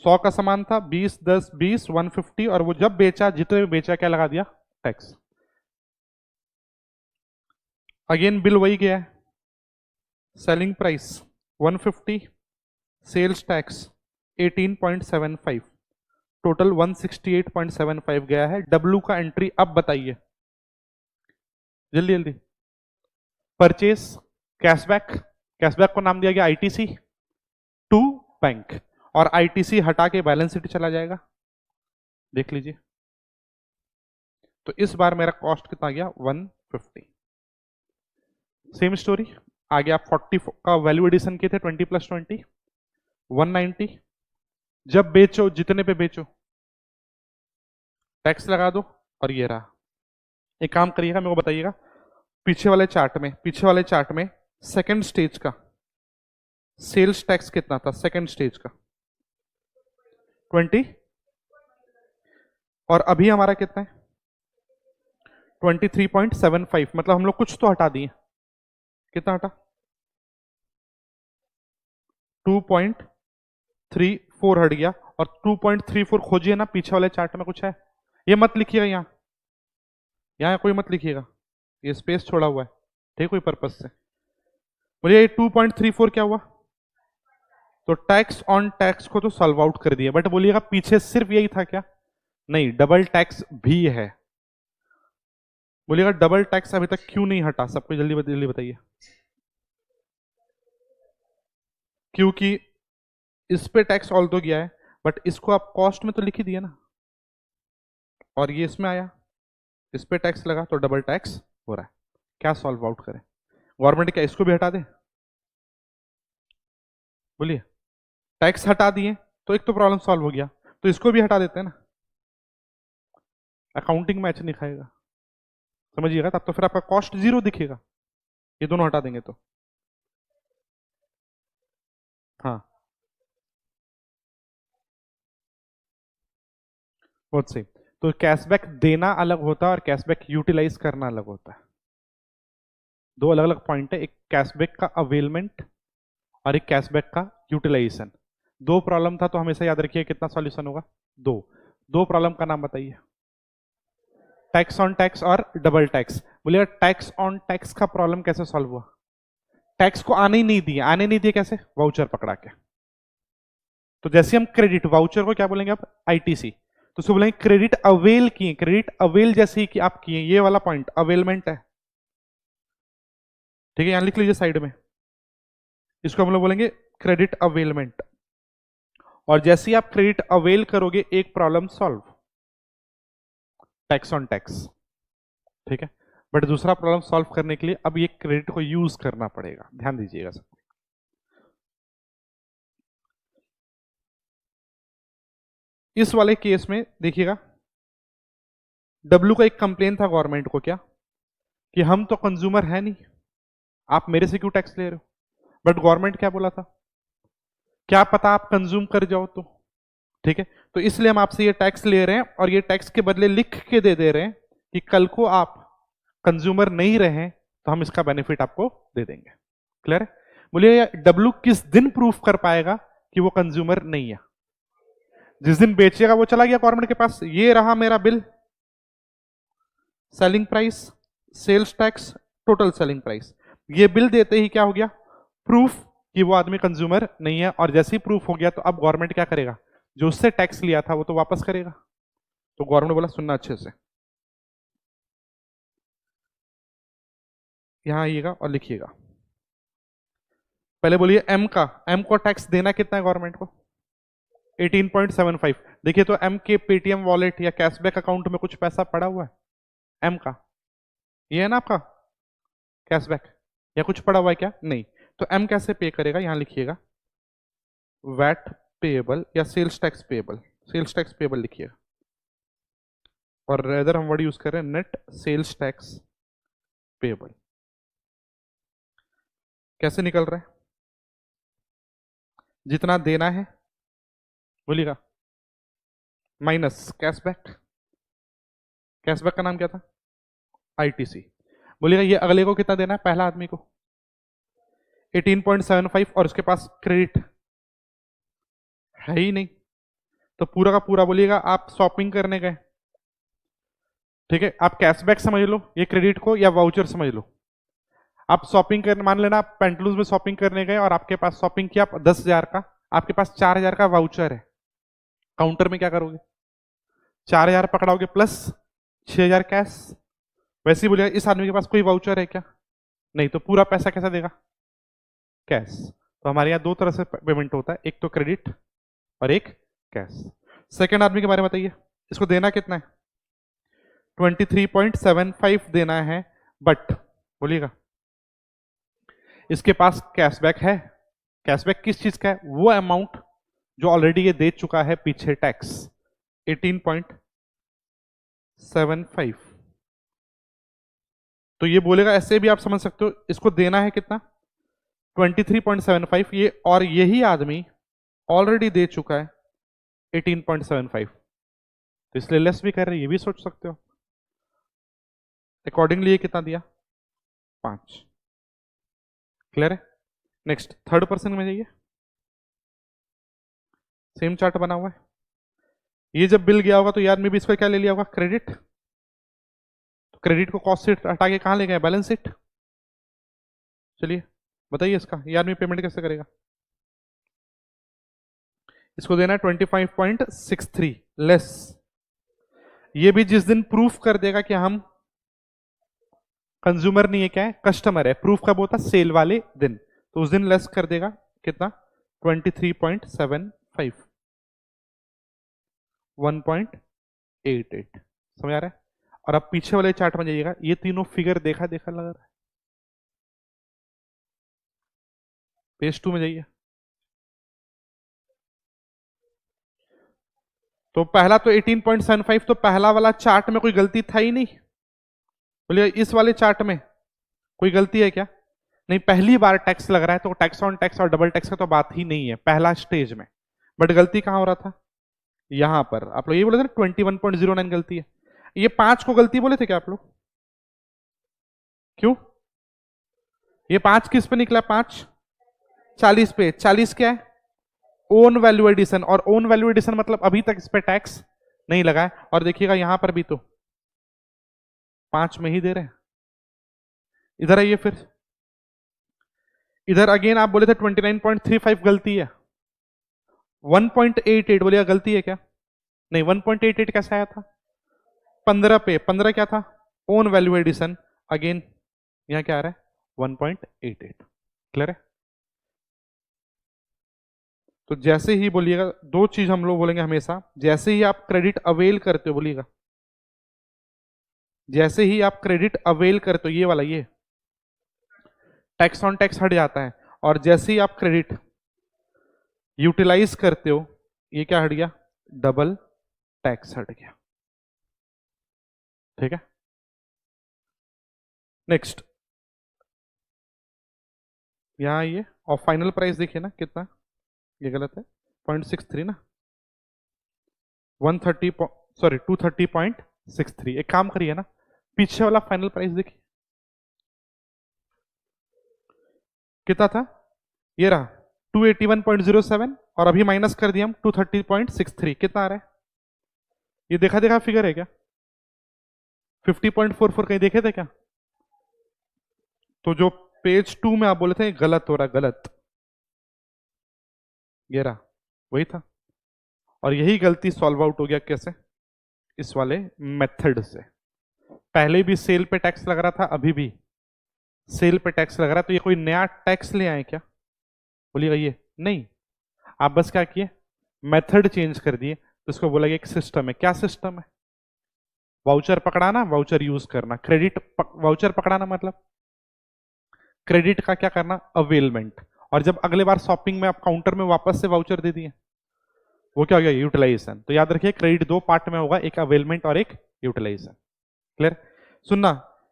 100 का सामान था, 20 10 20 150, और वो जब बेचा, जितने भी बेचा क्या लगा दिया? टैक्स। अगेन बिल वही गया है, selling price 150, sales tax 18.75, total 168.75 गया है। डब्ल्यू का एंट्री अब बताइए जल्दी जल्दी। परचेस, कैशबैक, कैशबैक को नाम दिया गया आईटीसी टू बैंक, और आईटीसी हटा के बैलेंस शीट चला जाएगा। देख लीजिए, तो इस बार मेरा कॉस्ट कितना गया? 150। सेम स्टोरी आगे, आप 40 का वैल्यू एडिशन किए थे, 20 + 20 190। जब बेचो, जितने पे बेचो टैक्स लगा दो, और ये रहा। एक काम करिएगा, मेरे को बताइएगा पीछे वाले चार्ट में, पीछे वाले चार्ट में सेकंड स्टेज का सेल्स टैक्स कितना था? सेकंड स्टेज का 20, और अभी हमारा कितना है? 23.75। मतलब हम लोग कुछ तो हटा दिए। कितना हटा? 2.34 हट गया, और 2.34 खोजिए ना पीछे वाले चार्ट में, कुछ है? ये मत लिखिएगा यहाँ, यहाँ कोई मत लिखिएगा, ये स्पेस छोड़ा हुआ है, ठीक, कोई पर्पज से। बोलिए ये 2.34 क्या हुआ? तो टैक्स ऑन टैक्स को तो सॉल्व आउट कर दिया, बट बोलिएगा पीछे सिर्फ यही था क्या? नहीं, डबल टैक्स भी है। बोलिएगा डबल टैक्स अभी तक क्यों नहीं हटा? सबको जल्दी जल्दी बताइए। क्योंकि इस पे टैक्स ऑल तो गया है, बट इसको आप कॉस्ट में तो लिख ही दिया ना, और ये इसमें आया, इस पे टैक्स लगा तो डबल टैक्स हो रहा है। क्या सॉल्व आउट करें? गवर्नमेंट क्या इसको भी हटा दे? बोलिए, टैक्स हटा दिए तो एक तो प्रॉब्लम सॉल्व हो गया, तो इसको भी हटा देते हैं ना, अकाउंटिंग मैच नहीं खाएगा, समझिएगा। तब तो फिर आपका कॉस्ट जीरो दिखेगा, ये दोनों हटा देंगे तो। हाँ, बहुत सही। तो कैशबैक देना अलग होता है और कैशबैक यूटिलाइज करना अलग होता है, दो अलग अलग पॉइंट है। एक कैशबैक का अवेलमेंट और एक कैशबैक का यूटिलाइजेशन। दो प्रॉब्लम था तो हमेशा याद रखिए कितना सॉल्यूशन होगा? दो। दो प्रॉब्लम का नाम बताइए। टैक्स ऑन टैक्स और डबल टैक्स। बोलिए टैक्स ऑन टैक्स का प्रॉब्लम कैसे सॉल्व हुआ? टैक्स को आने ही नहीं दिए, आने नहीं दिए कैसे? वाउचर पकड़ा के। तो जैसे हम क्रेडिट, वाउचर को क्या बोलेंगे आप? आईटीसी। तो उसको बोलेंगे क्रेडिट अवेल किए, क्रेडिट अवेल जैसे ही कि आप किए, ये वाला पॉइंट अवेलमेंट है, ठीक है, यहां लिख लीजिए साइड में। इसको हम लोग बोलेंगे क्रेडिट अवेलमेंट, और जैसे ही आप क्रेडिट अवेल करोगे एक problem solve, tax on tax, ठीक है। बट दूसरा प्रॉब्लम सॉल्व करने के लिए अब ये क्रेडिट को यूज करना पड़ेगा, ध्यान दीजिएगा सब। इस वाले केस में देखिएगा, डब्ल्यू का एक कंप्लेन था गवर्नमेंट को, क्या कि हम तो कंज्यूमर है नहीं, आप मेरे से क्यों टैक्स ले रहे हो। बट गवर्नमेंट क्या बोला था, क्या पता आप कंज्यूम कर जाओ तो, ठीक है, तो इसलिए हम आपसे ये टैक्स ले रहे हैं और ये टैक्स के बदले लिख के दे दे रहे हैं कि कल को आप कंज्यूमर नहीं रहे तो हम इसका बेनिफिट आपको दे देंगे। क्लियर है। बोलिए डब्ल्यू किस दिन प्रूफ कर पाएगा कि वो कंज्यूमर नहीं है। जिस दिन बेचेगा वो चला गया गवर्नमेंट के पास, ये रहा मेरा bill, selling price, sales tax, total selling price. ये बिल देते ही क्या हो गया, प्रूफ कि वो आदमी कंज्यूमर नहीं है। और जैसे ही प्रूफ हो गया तो अब गवर्नमेंट क्या करेगा, जो उससे टैक्स लिया था वो तो वापस करेगा। तो गवर्नमेंट बोला सुनना अच्छे से, यहां आइएगा और लिखिएगा। पहले बोलिए एम को टैक्स देना कितना है गवर्नमेंट को, 18.75। देखिए तो एम के पेटीएम वॉलेट या कैशबैक अकाउंट में कुछ पैसा पड़ा हुआ है एम का, ये है ना आपका कैशबैक, या कुछ पड़ा हुआ है क्या, नहीं। तो एम कैसे पे करेगा, यहां लिखिएगा वैट पेएबल या sales tax payable, sales tax payable लिखिएगा। और रेदर हम वर्ड यूज कर रहे हैं नेट सेल्स टैक्स पेएबल। कैसे निकल रहा है, जितना देना है बोलिएगा माइनस कैशबैक, कैशबैक का नाम क्या था, आईटीसी। बोलिएगा ये अगले को कितना देना है, पहला आदमी को 18.75 और उसके पास क्रेडिट है ही नहीं, तो पूरा का पूरा बोलिएगा आप शॉपिंग करने गए, ठीक है, आप कैशबैक समझ लो ये क्रेडिट को, या वाउचर समझ लो। आप शॉपिंग करने, मान लेना आप पेंटलूज में शॉपिंग करने गए और आपके पास शॉपिंग किया 10,000 का, आपके पास 4,000 का वाउचर है, काउंटर में क्या करोगे, 4,000 पकड़ाओगे प्लस 6,000 कैश। वैसे ही बोलिएगा इस आदमी के पास कोई वाउचर है क्या, नहीं, तो पूरा पैसा कैसा देगा, कैश। तो हमारे यहाँ दो तरह से पेमेंट होता है, एक तो क्रेडिट और एक कैश। सेकेंड आदमी के बारे में बताइए, इसको देना कितना है, 23.75 देना है, बट बोलिएगा इसके पास कैशबैक है। कैशबैक किस चीज का है, वो अमाउंट जो ऑलरेडी ये दे चुका है पीछे टैक्स, 18.75। तो ये बोलेगा, ऐसे भी आप समझ सकते हो, इसको देना है कितना 23.75, ये और यही आदमी ऑलरेडी दे चुका है 18.75, तो इसलिए लेस भी कर रहे हैं, ये भी सोच सकते हो। अकॉर्डिंगली ये कितना दिया, 5। क्लियर है। नेक्स्ट थर्ड पर्सन में जाइए, सेम चार्ट बना हुआ है। ये जब बिल गया होगा तो यार में भी इसको क्या ले लिया होगा, क्रेडिट। तो क्रेडिट को कॉस्ट शीट हटा के कहां ले गए, बैलेंस शीट। चलिए बताइए इसका, ये आदमी पेमेंट कैसे करेगा, इसको देना है 25.63 लेस। ये भी जिस दिन प्रूफ कर देगा कि हम कंज्यूमर नहीं है, क्या है, कस्टमर है, प्रूफ कब होता, सेल वाले दिन, तो उस दिन लेस कर देगा कितना 23.75, 1.88। समझ आ रहा है। और अब पीछे वाले चार्ट में जाइएगा, ये तीनों फिगर देखा देखा लग रहा है, पेज 2 में जाइए। तो पहला तो 18.75, तो पहला वाला चार्ट में कोई गलती था ही नहीं। बोलिए इस वाले चार्ट में कोई गलती है क्या, नहीं, पहली बार टैक्स लग रहा है, तो टैक्स ऑन टैक्स और डबल टैक्स का तो बात ही नहीं है पहला स्टेज में। बट गलती कहां हो रहा था, यहां पर। आप लोग ये बोले थे ना 21.09 गलती है, ये 5 को गलती बोले थे क्या आप लोग, क्यों, ये 5 किस पे निकला, 5 40 पे, 40 क्या है, ओन वैल्यू एडिशन, और ओन वैल्यू एडिशन मतलब अभी तक इस पे टैक्स नहीं लगा है। और देखिएगा यहां पर भी तो 5 में ही दे रहे हैं। इधर आइए फिर, इधर अगेन आप बोले थे 29.35 गलती है, 1.88 बोलिएगा गलती है क्या, नहीं, 1.88 कैसे आया था, 15 पे, 15 क्या था, ओन वैल्यू एडिशन, अगेन यहां क्या आ रहा है 1.88। क्लियर है। तो जैसे ही बोलिएगा, दो चीज हम लोग बोलेंगे हमेशा, जैसे ही आप क्रेडिट अवेल करते हो, बोलिएगा जैसे ही आप क्रेडिट अवेल करते हो, ये वाला, ये टैक्स ऑन टैक्स हट जाता है, और जैसे ही आप क्रेडिट यूटिलाइज करते हो, ये क्या हट गया, डबल टैक्स हट गया। ठीक है, नेक्स्ट यहां आइए और फाइनल प्राइस देखिए ना कितना, ये गलत है, 0.63 ना, 130, सॉरी 230.63। एक काम करिए ना, पीछे वाला फाइनल प्राइस देखिए कितना था, ये रहा 281.07, और अभी माइनस कर दिया हम 230.63, कितना आ रहा है, ये देखा देखा फिगर है क्या, 50.44 कहीं देखे थे क्या? तो जो पेज 2 में आप बोले थे गलत हो रहा, गलत, ये रहा वही था। और यही गलती सॉल्व आउट हो गया कैसे, इस वाले मेथड से। पहले भी सेल पे टैक्स लग रहा था, अभी भी सेल पे टैक्स लग रहा है, तो ये कोई नया टैक्स ले आए क्या, बोलिएगा ये नहीं। आप बस क्या किए, मेथड चेंज कर दिए, तो इसको बोला गया एक सिस्टम है। क्या सिस्टम है, वाउचर पकड़ाना, वाउचर यूज करना, क्रेडिट वाउचर पकड़ाना मतलब क्रेडिट का क्या करना, अवेलमेंट, और जब अगले बार शॉपिंग में आप काउंटर में वापस से वाउचर दे दिए, वो क्या हो गया, यूटिलाइजेशन। तो याद रखिए क्रेडिट दो पार्ट में होगा, एक अवेलमेंट और एक यूटिलाइजेशन। क्लियर, सुनना,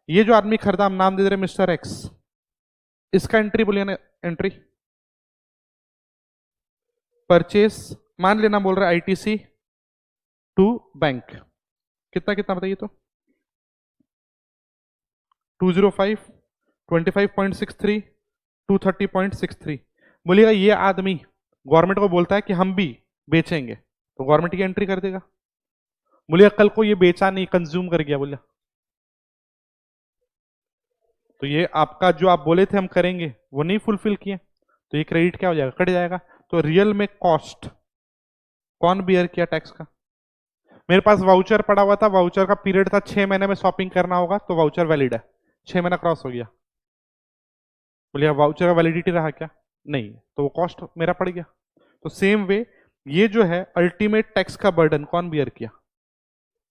ये जो आदमी खरीदा, हम नाम दे रहे मिस्टर एक्स, इसका एंट्री बोलिए ना, एंट्री परचेस, मान लेना बोल रहा है आईटीसी टू बैंक, कितना कितना बताइए तो, 205, 25.63, 230.63। बोलिएगा ये आदमी गवर्नमेंट को बोलता है कि हम भी बेचेंगे, तो गवर्नमेंट की एंट्री कर देगा। बोलिएगा कल को ये बेचा नहीं, कंज्यूम कर गया, बोलिए तो ये आपका जो आप बोले थे हम करेंगे वो नहीं फुलफिल किए, तो ये क्रेडिट क्या हो जाएगा, कट जाएगा। तो रियल में कॉस्ट कौन बियर किया टैक्स का, मेरे पास वाउचर पड़ा हुआ था, वाउचर का पीरियड था 6 महीने में शॉपिंग करना होगा, तो वाउचर वैलिड है, 6 महीना क्रॉस हो गया, बोलिए वाउचर का वैलिडिटी रहा क्या, नहीं, तो वो कॉस्ट मेरा पड़ गया। तो सेम वे ये जो है अल्टीमेट टैक्स का बर्डन कौन बियर किया,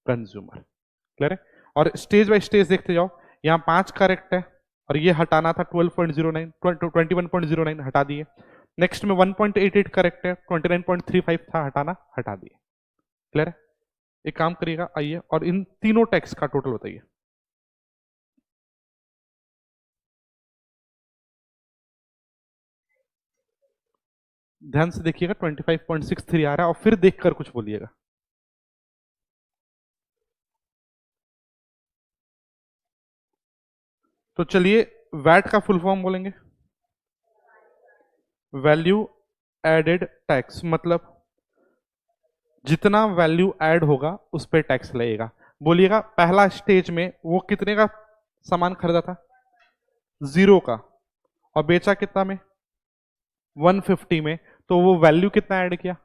कंज्यूमर। क्लियर है, और स्टेज बाय स्टेज देखते जाओ, यहाँ 5 करेक्ट है, और ये हटाना था 12.09, 21.09 हटा दिए। नेक्स्ट में 1.88 करेक्ट है, 29.35 था, हटाना, हटा दिए। क्लियर है, एक काम करिएगा, आइए और इन तीनों टैक्स का टोटल बताइए। ध्यान से देखिएगा, 25.63 आ रहा है, और फिर देखकर कुछ बोलिएगा। तो चलिए वैट का फुल फॉर्म बोलेंगे, वैल्यू एडेड टैक्स, मतलब जितना वैल्यू ऐड होगा उस पर टैक्स लगेगा। बोलिएगा पहला स्टेज में वो कितने का सामान खरीदा था, 0 का, और बेचा कितना में, 150 में, तो वो वैल्यू कितना ऐड किया,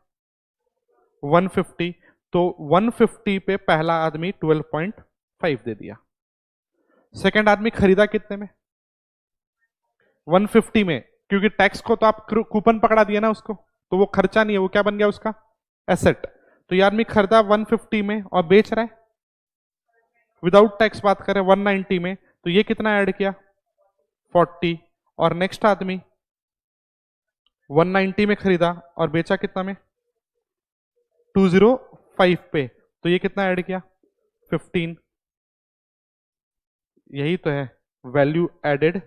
150, तो 150 पे पहला आदमी 12.5 दे दिया। सेकंड आदमी खरीदा कितने में, 150 में, क्योंकि टैक्स को तो आप कूपन पकड़ा दिया ना उसको, तो वो खर्चा नहीं है, वो क्या बन गया उसका, एसेट। तो ये आदमी खरीदा 150 में और बेच रहा है विदाउट टैक्स, बात करें 190 में, तो ये कितना ऐड किया, 40, और नेक्स्ट आदमी 190 में खरीदा और बेचा कितना में, 205 पे, तो ये कितना ऐड किया, 15। यही तो है वैल्यू एडेड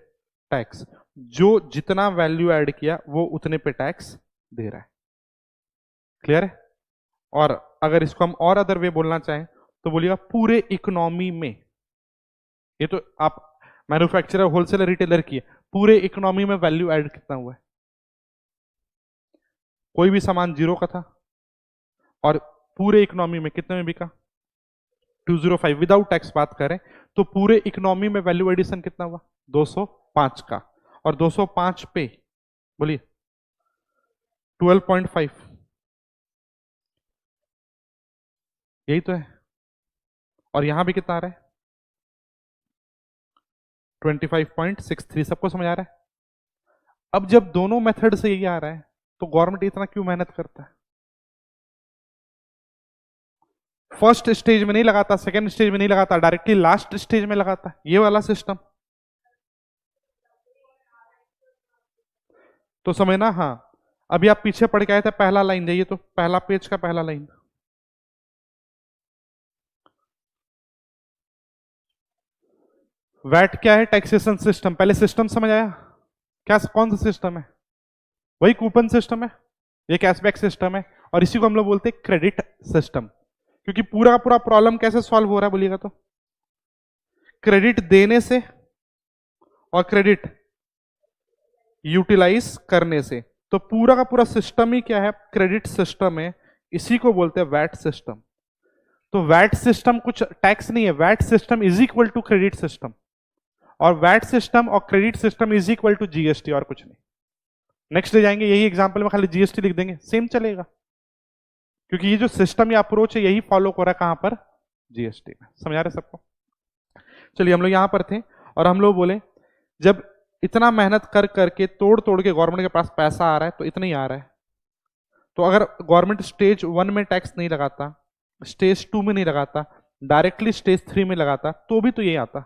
टैक्स, जो जितना वैल्यू ऐड किया वो उतने पे टैक्स दे रहा है। क्लियर है, और अगर इसको हम और अदर वे बोलना चाहें तो बोलिएगा पूरे इकोनॉमी में, ये तो आप मैन्युफैक्चरर होलसेलर रिटेलर की है, पूरे इकोनॉमी में वैल्यू ऐड कितना हुआ है, कोई भी सामान 0 का था और पूरे इकोनॉमी में कितने में बिका, 205, विदाउट टैक्स बात करें तो पूरे इकोनॉमी में वैल्यू एडिशन कितना हुआ, 205 का, और 205 पे बोलिए 12.5, यही तो है। और यहां भी कितना आ रहा है, 25.63, सबको समझ आ रहा है। अब जब दोनों मेथड से यही आ रहा है तो गवर्नमेंट इतना क्यों मेहनत करता है, फर्स्ट स्टेज में नहीं लगाता, सेकंड स्टेज में नहीं लगाता, डायरेक्टली लास्ट स्टेज में लगाता, ये वाला सिस्टम। तो समझना, हाँ, अभी आप पीछे पढ़ के आए थे, पहला लाइन जाइए, तो पहला पेज का पहला लाइन, वैट क्या है? Taxation system. पहले सिस्टम समझ आया? क्या कौन सा सिस्टम है? वही कूपन सिस्टम है, ये कैशबैक सिस्टम है, और इसी को हम लोग बोलते हैं क्रेडिट सिस्टम। क्योंकि पूरा का पूरा प्रॉब्लम कैसे सॉल्व हो रहा है बोलिएगा तो? क्रेडिट देने से और क्रेडिट यूटिलाइज करने से। तो पूरा का पूरा सिस्टम ही क्या है? क्रेडिट सिस्टम है। इसी को बोलते हैं वैट सिस्टम। तो वैट सिस्टम कुछ टैक्स नहीं है, VAT system is equal to credit system, और वैट सिस्टम और credit system is equal to GST, और कुछ नहीं। नेक्स्ट ले जाएंगे, यही एग्जांपल में खाली जीएसटी लिख देंगे, सेम चलेगा, क्योंकि ये जो सिस्टम या अप्रोच है यही फॉलो हो रहा है कहां पर? जीएसटी में। समझ आ रहा है सबको? चलिए, हम लोग यहां पर थे और हम लोग बोले जब इतना मेहनत कर करके तोड़ तोड़ के गवर्नमेंट के पास पैसा आ रहा है, तो इतना ही आ रहा है, तो अगर गवर्नमेंट स्टेज 1 में टैक्स नहीं लगाता, स्टेज 2 में नहीं लगाता, डायरेक्टली स्टेज 3 में लगाता, तो भी तो ये आता।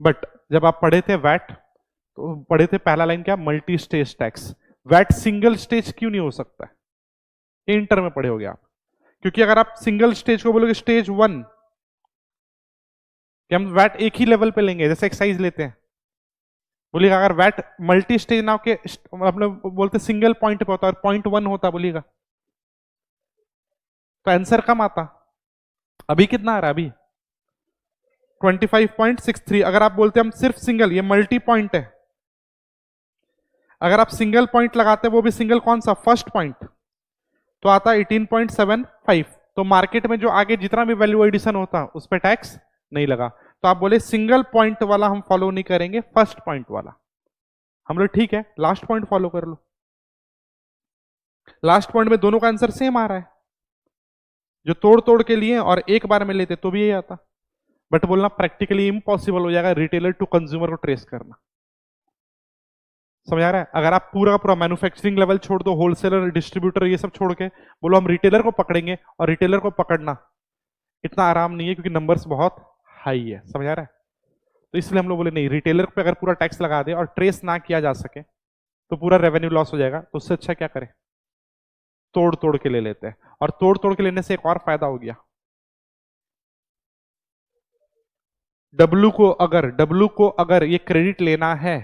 बट जब आप पढ़े थे वैट, तो पढ़े थे पहला लाइन क्या? Multi stage tax. VAT single stage क्यों नहीं हो सकता है? ये इंटर में पढ़े होगे आप। क्योंकि अगर आप सिंगल स्टेज को बोलोगे स्टेज 1, कि हम वैट एक ही लेवल पे लेंगे, जैसे एक्साइज लेते हैं, बोलिएगा अगर वैट मल्टी स्टेज ना के अपने बोलते सिंगल पॉइंट पे होता और पॉइंट 1 होता बोलिएगा, तो आंसर कम आता। अभी कितना आ रहा है? अभी 25.63। अगर आप बोलते हैं हम सिर्फ सिंगल, ये मल्टी पॉइंट है, अगर आप सिंगल पॉइंट लगाते हैं, वो भी सिंगल कौन सा? फर्स्ट पॉइंट, तो आता 18.75। तो मार्केट में जो आगे जितना भी वैल्यू एडिशन होता उस पर टैक्स नहीं लगा। तो आप बोले सिंगल पॉइंट वाला हम फॉलो नहीं करेंगे, फर्स्ट पॉइंट वाला। हम लोग ठीक है, लास्ट पॉइंट फॉलो कर लो। लास्ट पॉइंट में दोनों का आंसर सेम आ रहा है, जो तोड़ तोड़ के लिए और एक बार में लेते तो भी यही आता। बट बोलना प्रैक्टिकली इम्पॉसिबल हो जाएगा रिटेलर टू कंज्यूमर को ट्रेस करना। समझ आ रहा है? अगर आप पूरा पूरा मैन्युफैक्चरिंग लेवल छोड़ दो, होलसेलर, डिस्ट्रीब्यूटर, ये सब छोड़ के बोलो हम रिटेलर को पकड़ेंगे, और रिटेलर को पकड़ना इतना आराम नहीं है, क्योंकि नंबर्स बहुत हाई है। समझ आ रहा है? तो इसलिए हम लोग बोले नहीं, रिटेलर पे अगर पूरा टैक्स लगा दे और ट्रेस ना किया जा सके तो पूरा रेवेन्यू लॉस हो जाएगा। तो उससे अच्छा क्या करें? तोड़ तोड़ के ले लेते हैं। और तोड़ तोड़ के लेने से एक और फायदा हो गया, डब्लू को अगर ये क्रेडिट लेना है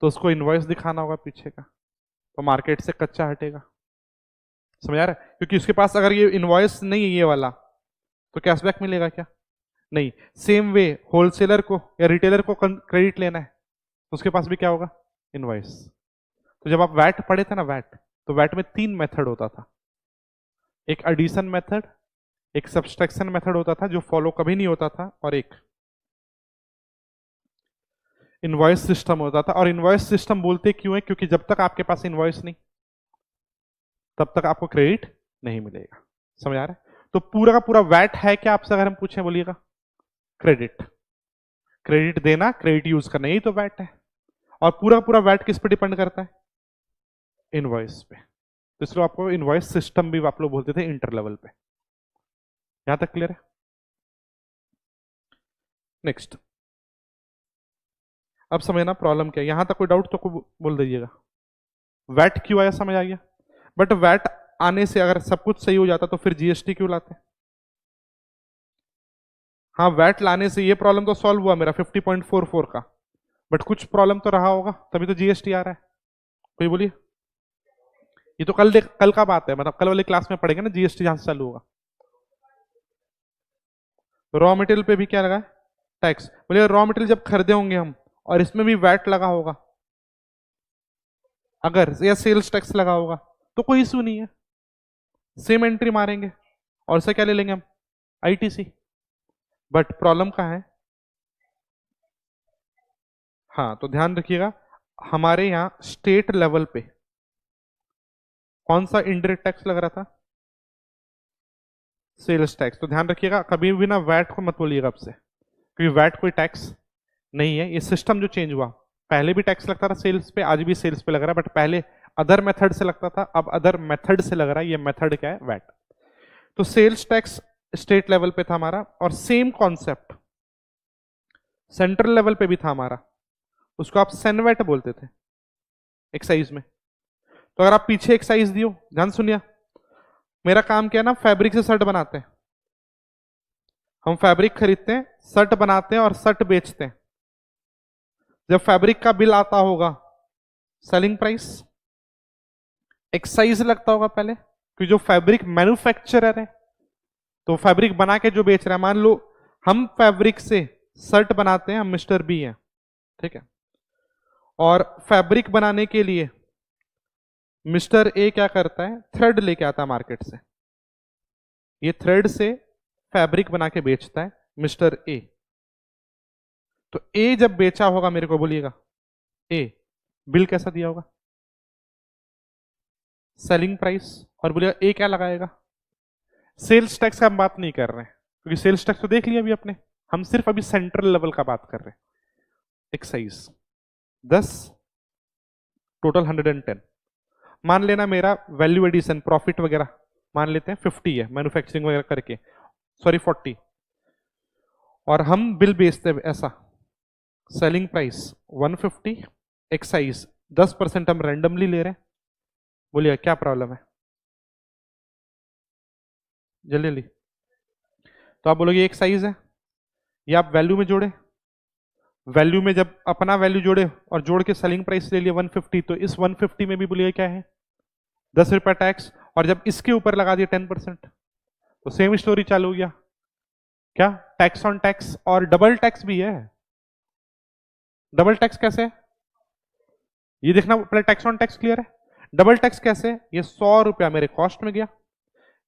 तो उसको इनवॉइस दिखाना होगा पीछे का, तो मार्केट से कच्चा हटेगा। समझ आ रहा है? क्योंकि उसके पास अगर ये इनवॉइस नहीं है ये वाला, तो कैशबैक मिलेगा क्या? नहीं। सेम वे होलसेलर को या रिटेलर को क्रेडिट लेना है, तो उसके पास भी क्या होगा? इनवॉइस। तो जब आप वैट पढ़े थे ना, वैट, तो वैट में 3 मेथड होता था। एक एडिशन मेथड, एक सब्सट्रैक्शन मेथड होता था जो फॉलो कभी नहीं होता था, और एक इनवॉइस सिस्टम होता था। और इनवॉइस सिस्टम बोलते क्यों है? क्योंकि जब तक आपके पास इनवॉइस नहीं, तब तक आपको क्रेडिट नहीं मिलेगा। समझ आ रहा है? तो पूरा का पूरा वैट है क्या आपसे अगर हम पूछें, बोलिएगा क्रेडिट। क्रेडिट देना, क्रेडिट यूज करना, यही तो वैट है। और पूरा पूरा वैट किस पे डिपेंड करता है? इनवॉइस पे। तो इसलिए आपको इनवॉइस सिस्टम भी आप लोग बोलते थे इंटर लेवल पे। यहां तक क्लियर है? नेक्स्ट, अब समझना प्रॉब्लम क्या है। यहां तक कोई डाउट तो बोल दीजिएगा। वैट क्यों आया समझ आ गया। बट वैट आने से अगर सब कुछ सही हो जाता तो फिर जीएसटी क्यों लाते? हाँ, वैट लाने से ये प्रॉब्लम तो सॉल्व हुआ मेरा 50.44 का, बट कुछ प्रॉब्लम तो रहा होगा, तभी तो जीएसटी आ रहा है। कोई बोलिए। ये तो कल का बात है, मतलब कल वाली क्लास में पढ़ेंगे ना जीएसटी जहां से चालू होगा। रॉ मटेरियल पे भी क्या लगा है? टैक्स। बोलिए रॉ मटेरियल जब खरीदे होंगे हम और इसमें भी वैट लगा होगा, अगर या सेल्स टैक्स लगा होगा, तो कोई इशू नहीं है, सेम एंट्री मारेंगे और से क्या ले लेंगे हम? आईटीसी। बट प्रॉब्लम कहां है? हाँ, तो ध्यान रखिएगा, हमारे यहां स्टेट लेवल पे कौन सा इंडायरेक्ट टैक्स लग रहा था? Sales tax. तो ध्यान रखिएगा, कभी भी ना वैट को मत बोलिएगा आपसे, क्योंकि वैट कोई टैक्स नहीं है। ये सिस्टम जो चेंज हुआ, पहले भी टैक्स लगता था सेल्स पे, आज भी सेल्स पे लग रहा है, बट पहले अदर मेथड से लगता था, अब अदर मेथड से लग रहा है। ये मेथड क्या है? वैट। तो सेल्स टैक्स स्टेट लेवल पे था हमारा, और सेम कॉन्सेप्ट सेंट्रल लेवल पे भी था हमारा, उसको आप सेनवेट बोलते थे एक्साइज में। तो अगर आप पीछे एक्साइज दियो, ध्यान सुनिए, मेरा काम क्या है ना, फैब्रिक से शर्ट बनाते हैं हम फैब्रिक खरीदते हैं, शर्ट बनाते हैं और शर्ट बेचते हैं। जब फैब्रिक का बिल आता होगा, सेलिंग प्राइस, एक्साइज लगता होगा पहले, क्योंकि जो फैब्रिक मैन्युफैक्चरर है, तो फैब्रिक बना के जो बेच रहा है, मान लो हम फैब्रिक से शर्ट बनाते हैं, हम मिस्टर बी हैं, ठीक है, और फैब्रिक बनाने के लिए मिस्टर ए क्या करता है, थ्रेड लेके आता है मार्केट से, ये थ्रेड से फैब्रिक बना के बेचता है मिस्टर ए। तो ए जब बेचा होगा, मेरे को बोलिएगा, ए बिल कैसा दिया होगा, सेलिंग प्राइस, और बोलिएगा ए क्या लगाएगा, सेल्स टैक्स का हम बात नहीं कर रहे हैं, क्योंकि सेल्स टैक्स तो देख लिया अभी अपने, हम सिर्फ अभी सेंट्रल लेवल का बात कर रहे हैं। Excise 10, total 110। मान लेना मेरा वैल्यू एडिशन प्रॉफिट वगैरह मान लेते हैं 50 है, मैन्युफैक्चरिंग वगैरह करके, सॉरी 40, और हम बिल बेचते हैं ऐसा, सेलिंग प्राइस 150, एक्साइज 10% हम रैंडमली ले रहे हैं। बोलिए क्या प्रॉब्लम है, जल्दी जल्दी। तो आप बोलोगे एक्साइज है, ये आप वैल्यू में जोड़े, वैल्यू में जब अपना वैल्यू जोड़े और जोड़ के सेलिंग प्राइस ले लिया 150, तो इस 150 में भी बोलिए क्या है, 10 रुपया टैक्स, और जब इसके ऊपर लगा दिया 10%, तो सेम स्टोरी चालू हो गया, क्या टैक्स ऑन टैक्स, और डबल टैक्स भी है। डबल टैक्स कैसे है, ये देखना पहले, टैक्स ऑन टैक्स क्लियर है। डबल टैक्स कैसे, ये 100 रुपया मेरे कॉस्ट में गया,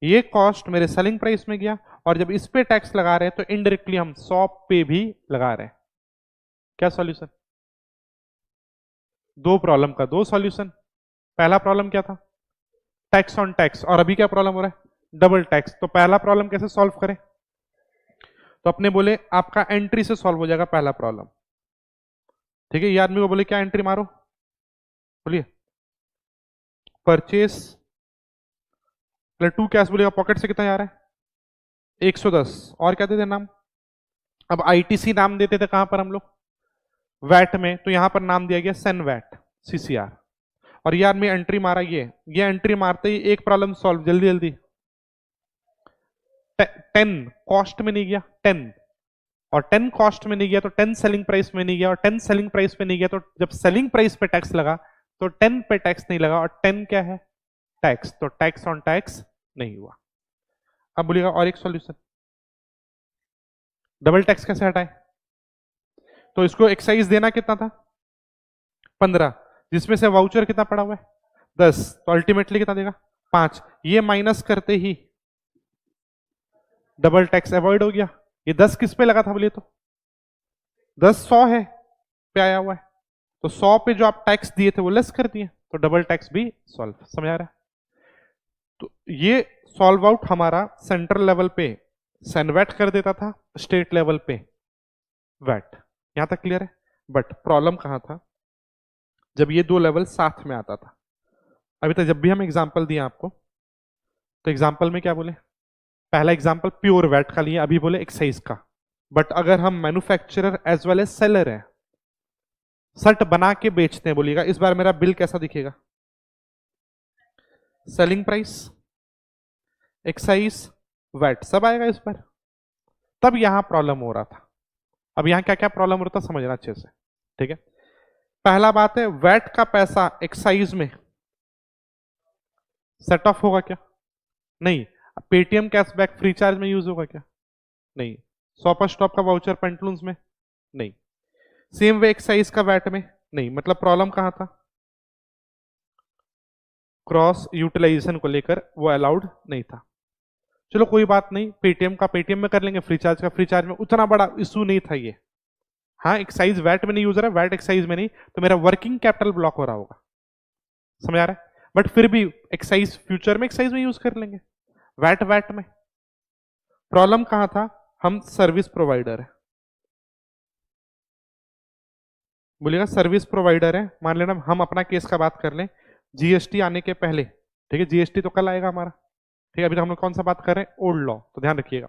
ये कॉस्ट मेरे सेलिंग प्राइस में गया, और जब इस पे टैक्स लगा रहे हैं तो इनडायरेक्टली हम 100 पे भी लगा रहे हैं। क्या सॉल्यूशन, दो प्रॉब्लम का दो सॉल्यूशन। पहला प्रॉब्लम क्या था, टैक्स ऑन टैक्स, और अभी क्या प्रॉब्लम हो रहा है, डबल टैक्स। तो पहला प्रॉब्लम कैसे सॉल्व करें, तो अपने बोले आपका एंट्री से सॉल्व हो जाएगा पहला प्रॉब्लम, ठीक है। ये आदमी को बोले क्या एंट्री मारो, बोलिए परचेस प्लस 2 कैश, बोलेगा पॉकेट से कितना जा रहा है 110, और क्या देते नाम, अब आईटीसी नाम देते थे कहां पर हम लोग, वैट में, तो यहां पर नाम दिया गया सेन वैट सीसीआर, और ये आदमी एंट्री मारा, ये एंट्री मारते ही एक प्रॉब्लम सॉल्व, जल्दी जल्दी। 10 कॉस्ट में नहीं गया 10, और 10 कॉस्ट में नहीं गया तो 10 सेलिंग प्राइस में नहीं गया, और 10 सेलिंग प्राइस पे नहीं गया तो जब सेलिंग प्राइस पे टैक्स लगा तो 10 पे टैक्स नहीं लगा, और 10 क्या है टैक्स, तो टैक्स ऑन टैक्स नहीं हुआ। अब बोलिएगा और एक सॉल्यूशन, डबल टैक्स कैसे हटाए, तो इसको एक्साइज देना कितना था 15, जिसमें से वाउचर कितना पड़ा हुआ है 10, तो अल्टीमेटली कितना देगा 5, ये माइनस करते ही डबल टैक्स अवॉइड हो गया। ये 10 किस पे लगा था बोलिए, तो 10 100 है पे आया हुआ है, तो 100 पे जो आप टैक्स दिए थे वो लेस कर दिए, तो डबल टैक्स भी सॉल्व, समझ आ रहा है। तो ये सॉल्व आउट हमारा सेंट्रल लेवल पे सेनवैट कर देता था, स्टेट लेवल पे वैट, यहां तक क्लियर है। बट प्रॉब्लम कहां था, जब ये दो लेवल साथ में आता था। अभी तक जब भी हम एग्जांपल दिए आपको, तो एग्जांपल में क्या बोले, पहला एग्जांपल प्योर वैट का लिया, अभी बोले एक्साइज का। बट अगर हम manufacturer as well as seller है, शर्ट बना के बेचते हैं, बोलिएगा इस बार मेरा बिल कैसा दिखेगा, सेलिंग प्राइस, एक्साइज, वैट सब आएगा इस पर। तब यहां प्रॉब्लम हो रहा था। अब यहां क्या क्या प्रॉब्लम हो रहा था समझना अच्छे से, ठीक है। पहला बात है, वैट का पैसा एक्साइज में सेट ऑफ होगा क्या, नहीं। पेटीएम कैशबैक फ्री चार्ज में यूज होगा क्या, नहीं। शॉपर स्टॉप का वाउचर पेंटलून्स में, नहीं। सेम वे एक्साइज का वैट में, नहीं। मतलब प्रॉब्लम कहां था, क्रॉस यूटिलाइजेशन को लेकर वो अलाउड नहीं था। चलो कोई बात नहीं, पेटीएम का पेटीएम में कर लेंगे, फ्री चार्ज का फ्री चार्ज में, उतना बड़ा इशू नहीं था ये। हाँ एक्साइज वैट में नहीं यूज हो रहा है, वैट एक्साइज में नहीं, तो मेरा वर्किंग कैपिटल ब्लॉक हो रहा होगा, समझ आ रहा है। बट फिर भी एक्साइज फ्यूचर में एक्साइज में यूज कर लेंगे, वैट वैट में। प्रॉब्लम कहां था, हम सर्विस प्रोवाइडर है, बोलिएगा सर्विस प्रोवाइडर है। मान लेना हम अपना केस का बात कर लें, जीएसटी आने के पहले, ठीक है, जीएसटी तो कल आएगा हमारा, ठीक है। अभी तो हम लोग कौन सा बात कर रहे हैं, ओल्ड लॉ, तो ध्यान रखिएगा।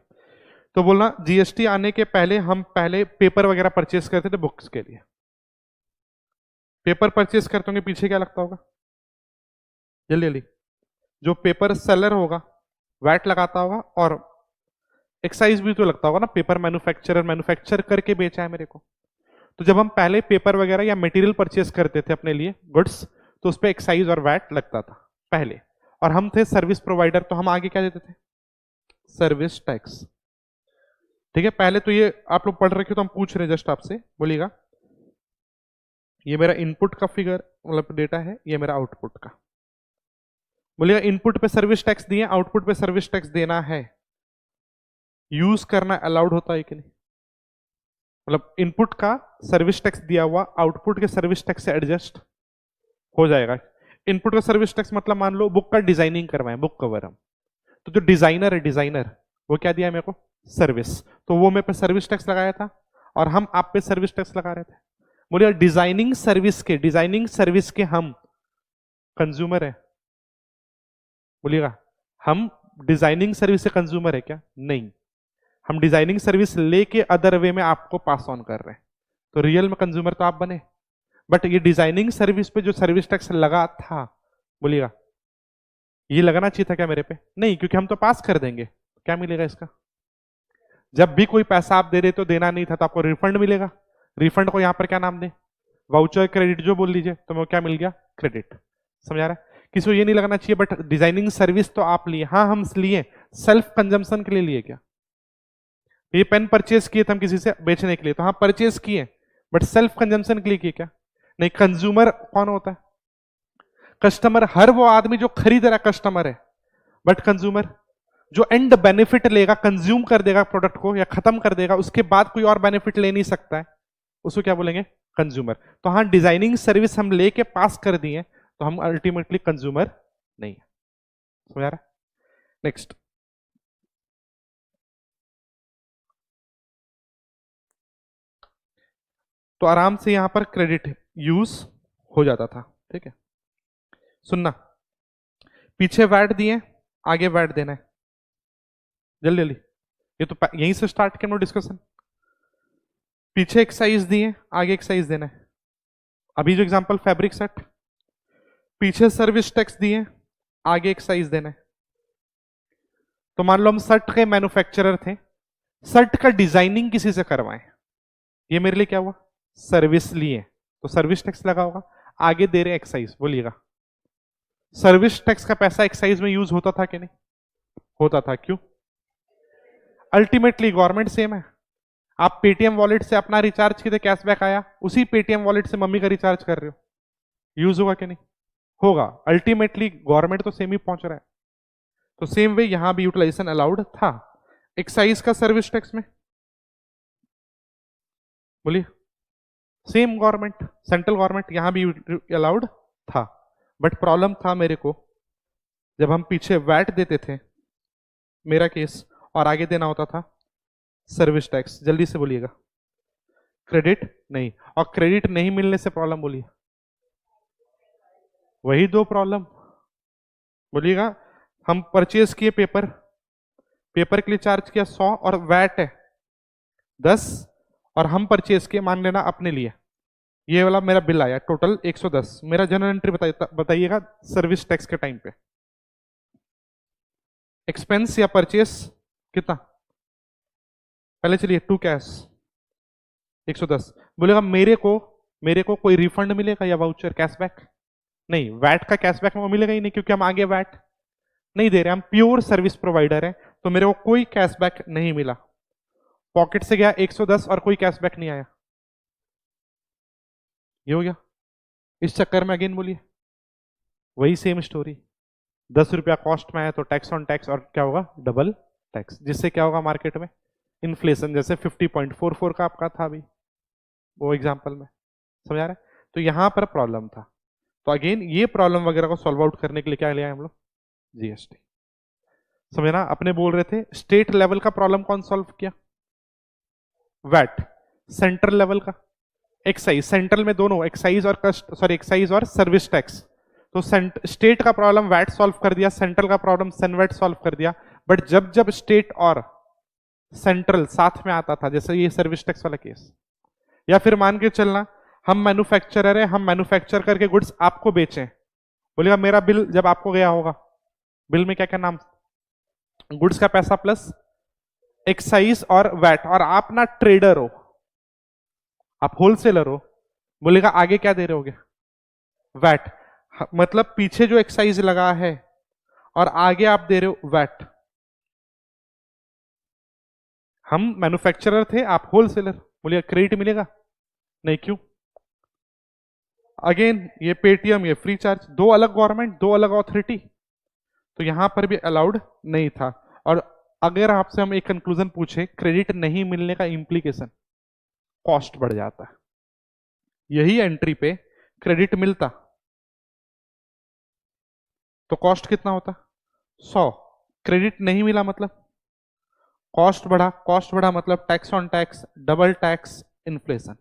तो बोलना जीएसटी आने के पहले हम पहले पेपर वगैरह परचेस करते थे बुक्स के लिए। पेपर परचेस करते होंगे, पीछे क्या लगता होगा, जल्दी जल्दी, जो पेपर सेलर होगा वैट लगाता होगा, और एक्साइज भी तो लगता होगा ना, पेपर मैन्युफैक्चरर मैन्युफैक्चर करके बेचा है मेरे को। तो जब हम पहले पेपर वगैरह या मटेरियल परचेस करते थे अपने लिए गुड्स, तो उस पर एक्साइज और वैट लगता था पहले, और हम थे सर्विस प्रोवाइडर, तो हम आगे क्या देते थे? Service tax. ठीक है, पहले तो ये आप लोग पढ़ रखे हो तो हम पूछ रहे हैं जस्ट आपसे, बोलिएगा। ये मेरा इनपुट का फिगर मतलब डेटा है, ये मेरा आउटपुट का। बोलिएगा इनपुट पे सर्विस टैक्स दिए, आउटपुट पे सर्विस टैक्स देना है, यूज करना अलाउड होता है कि नहीं? मतलब इनपुट का सर्विस टैक्स दिया हुआ आउटपुट के सर्विस टैक्स से एडजस्ट हो जाएगा। इनपुट का सर्विस टैक्स मतलब मान लो बुक का डिजाइनिंग करवाएं, बुक कवर हम, तो जो डिजाइनर है, डिजाइनर वो क्या दिया मेरे को? सर्विस, तो वो मेरे पे सर्विस टैक्स लगाया था और हम आप पे सर्विस टैक्स लगा रहे थे। बोलिए डिजाइनिंग सर्विस के हम कंज्यूमर है? बोलिएगा हम डिजाइनिंग सर्विस से कंज्यूमर है क्या? नहीं, हम डिजाइनिंग सर्विस लेके अदर वे में आपको पास ऑन कर रहे हैं, तो रियल में कंज्यूमर तो आप बने। बट ये डिजाइनिंग सर्विस पे जो सर्विस टैक्स लगा था, बोलिएगा ये लगाना चाहिए था क्या मेरे पे? नहीं, क्योंकि हम तो पास कर देंगे। क्या मिलेगा इसका? जब भी कोई पैसा आप दे रहे तो देना नहीं था, तो आपको रिफंड मिलेगा। रिफंड को यहां पर क्या नाम दे? वाउचर, क्रेडिट जो बोल लीजिए, तो मैं क्या मिल गया? क्रेडिट। समझा रहा है? किसी को ये नहीं लगाना चाहिए, बट डिजाइनिंग सर्विस तो आप लिए, हाँ हम लिए, सेल्फ कंजम्पशन के लिए लिए क्या? ये पेन परचेज किए थे हम किसी से बेचने के लिए, तो हाँ परचेज किए, बट सेल्फ कंजम्पशन के लिए किए क्या? नहीं। कंज्यूमर कौन होता है? कस्टमर हर वो आदमी जो खरीद रहा कस्टमर है, बट कंज्यूमर जो एंड बेनिफिट लेगा, कंज्यूम कर देगा प्रोडक्ट को या खत्म कर देगा, उसके बाद कोई और बेनिफिट ले नहीं सकता है, उसको क्या बोलेंगे? कंज्यूमर। तो हाँ डिजाइनिंग सर्विस हम लेके पास कर दिए, तो हम अल्टीमेटली कंज्यूमर नहीं है। समझ आ रहा है? नेक्स्ट, तो आराम से यहां पर क्रेडिट यूज हो जाता था। ठीक है, सुनना, पीछे वैट दिए, आगे वैट देना है, जल्दी जल्दी, ये तो यहीं से स्टार्ट किया डिस्कशन। पीछे एक्साइज दिए, आगे एक्साइज देना है। अभी जो एग्जांपल फैब्रिक सेट, पीछे सर्विस टैक्स दिए, आगे एक्साइज देना है। तो मान लो हम शर्ट के मैन्युफैक्चरर थे, शर्ट का डिजाइनिंग किसी से करवाएं, ये मेरे लिए क्या हुआ? सर्विस लिए, तो सर्विस टैक्स लगा होगा। आगे दे रहे एक्साइज, बोलिएगा सर्विस टैक्स का पैसा एक्साइज में यूज होता था कि नहीं होता था? क्यों? अल्टीमेटली गवर्नमेंट सेम है। आप पेटीएम वॉलेट से अपना रिचार्ज किए, कैशबैक आया, उसी पेटीएम वॉलेट से मम्मी का रिचार्ज कर रहे हो, यूज होगा कि नहीं होगा? अल्टीमेटली गवर्नमेंट तो सेम ही पहुंच रहा है। तो सेम वे यहां भी यूटिलाइजेशन अलाउड था। एक्साइज का सर्विस टैक्स में बोलिए सेम गवर्नमेंट, सेंट्रल गवर्नमेंट, यहां भी अलाउड था। बट प्रॉब्लम था मेरे को, जब हम पीछे वैट देते थे, मेरा केस, और आगे देना होता था सर्विस टैक्स। जल्दी से बोलिएगा, क्रेडिट नहीं, और क्रेडिट नहीं मिलने से प्रॉब्लम बोलिए, वही दो प्रॉब्लम। बोलिएगा हम परचेज किए पेपर, पेपर के लिए चार्ज किया 100 और वैट है 10, और हम परचेज किए मान लेना अपने लिए, ये वाला मेरा बिल आया टोटल 110, मेरा जनरल एंट्री बताइएगा सर्विस टैक्स के टाइम पे एक्सपेंस या परचेस कितना? पहले चलिए टू कैश 110। बोलेगा मेरे को कोई रिफंड मिलेगा या वाउचर, कैशबैक? नहीं, वैट का कैशबैक में मिलेगा ही नहीं, क्योंकि हम आगे वैट नहीं दे रहे, हम प्योर सर्विस प्रोवाइडर है, तो मेरे को कोई कैशबैक नहीं मिला। पॉकेट से गया 110 और कोई कैशबैक नहीं आया, ये हो गया। इस चक्कर में अगेन बोलिए वही सेम स्टोरी, 10 रुपया कॉस्ट में आया तो टैक्स ऑन टैक्स, और क्या होगा? डबल टैक्स, जिससे क्या होगा मार्केट में? इन्फ्लेशन, जैसे 50.44 का आपका था अभी वो एग्जांपल में। समझ आ रहा है? तो यहां पर प्रॉब्लम था। तो अगेन ये प्रॉब्लम वगैरह को सॉल्व आउट करने के लिए क्या लिया हम लोग? जीएसटी। समझना, अपने बोल रहे थे स्टेट लेवल का प्रॉब्लम कौन सॉल्व किया? वैट। सेंट्रल लेवल का एक्साइज, सेंट्रल में दोनों एक्साइज और एक्साइज और सर्विस टैक्स। तो स्टेट का प्रॉब्लम वैट सॉल्व कर दिया, सेंट्रल का प्रॉब्लम सेनवैट सॉल्व कर दिया। बट जब जब स्टेट और सेंट्रल साथ में आता था, जैसे ये सर्विस टैक्स वाला केस, या फिर मान के चलना हम मैन्युफैक्चरर है, हम मैन्युफैक्चर करके गुड्स आपको बेचें, बोलेगा मेरा बिल जब आपको गया होगा, बिल में क्या क्या नाम? गुड्स का पैसा प्लस एक्साइज और वैट, और आप ना ट्रेडर हो, आप होलसेलर हो, बोलेगा आगे क्या दे रहे होगे, वैट। मतलब पीछे जो एक्साइज लगा है और आगे आप दे रहे हो वैट। हम मैन्युफैक्चरर थे, आप होलसेलर, बोलिए क्रेडिट मिलेगा नहीं, क्यों? अगेन ये पेटीएम, ये फ्री चार्ज, दो अलग गवर्नमेंट, दो अलग ऑथोरिटी, तो यहां पर भी अलाउड नहीं था। और अगर आपसे हम एक कंक्लूजन पूछे क्रेडिट नहीं मिलने का इंप्लीकेशन, कॉस्ट बढ़ जाता है। यही एंट्री पे क्रेडिट मिलता तो कॉस्ट कितना होता, 100। क्रेडिट नहीं मिला मतलब कॉस्ट बढ़ा, कॉस्ट बढ़ा मतलब tax on tax, double tax, inflation.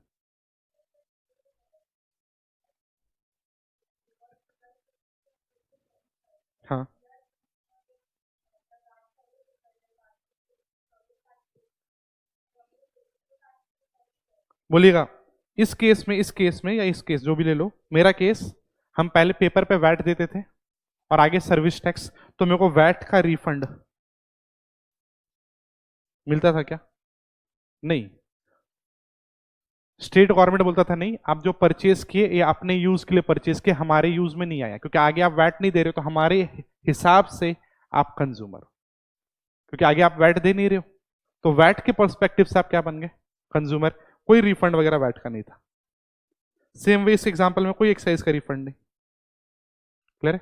हाँ बोलिएगा, इस केस में या इस केस जो भी ले लो, मेरा केस, हम पहले पेपर पे वैट देते थे और आगे सर्विस टैक्स, तो मेरे को वैट का रिफंड मिलता था क्या? नहीं, स्टेट गवर्नमेंट बोलता था नहीं, आप जो परचेज किए ये अपने यूज के लिए परचेज किए, हमारे यूज में नहीं आया, क्योंकि आगे आप वैट नहीं दे रहे हो, तो हमारे हिसाब से आप कंज्यूमर हो, क्योंकि आगे आप वैट दे नहीं रहे हो, तो वैट के पर्सपेक्टिव से आप क्या बन गए, कंज्यूमर। कोई रिफंड वगैरह वैट का नहीं था। सेम वे इस एग्जांपल में कोई एक्साइज का रिफंड नहीं। क्लियर है?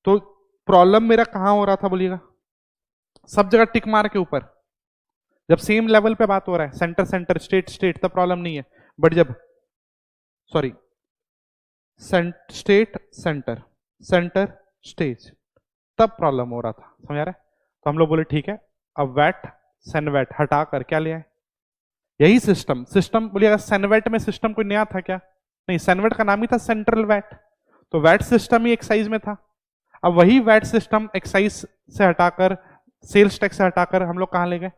तो प्रॉब्लम मेरा कहां हो रहा था बोलिएगा, सब जगह टिक मार के ऊपर, जब सेम लेवल पे बात हो रहा है, सेंटर सेंटर, स्टेट स्टेट, तब प्रॉब्लम नहीं है। बट जब, sorry, state centre, centre stage, तब प्रॉब्लम हो रहा था, समझ आ रहा है? तो हम लोग बोले ठीक है, अब वैट सेनवैट हटा कर क्या ले आए, यही सिस्टम, सिस्टम बोलिएगा, सेनवैट में सिस्टम कोई नया था क्या? नहीं, सेनवैट का नाम ही था सेंट्रल वैट, तो वैट सिस्टम ही एक्साइज में था। अब वही वैट सिस्टम एक्साइज से हटाकर, सेल्स टैक्स से हटाकर हम लोग कहां ले गए,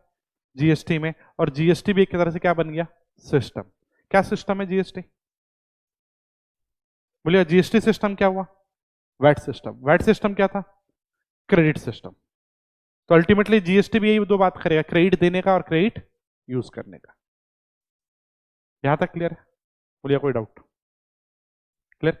जीएसटी में, और जीएसटी भी एक तरह से क्या बन गया, सिस्टम। क्या सिस्टम है जीएसटी, बोलिए जीएसटी सिस्टम क्या हुआ, वैट सिस्टम। वैट सिस्टम क्या था, क्रेडिट सिस्टम। तो अल्टीमेटली जीएसटी भी यही दो बात करेगा, क्रेडिट देने का और क्रेडिट यूज करने का। यहां तक क्लियर है? बोलिए कोई डाउट? क्लियर?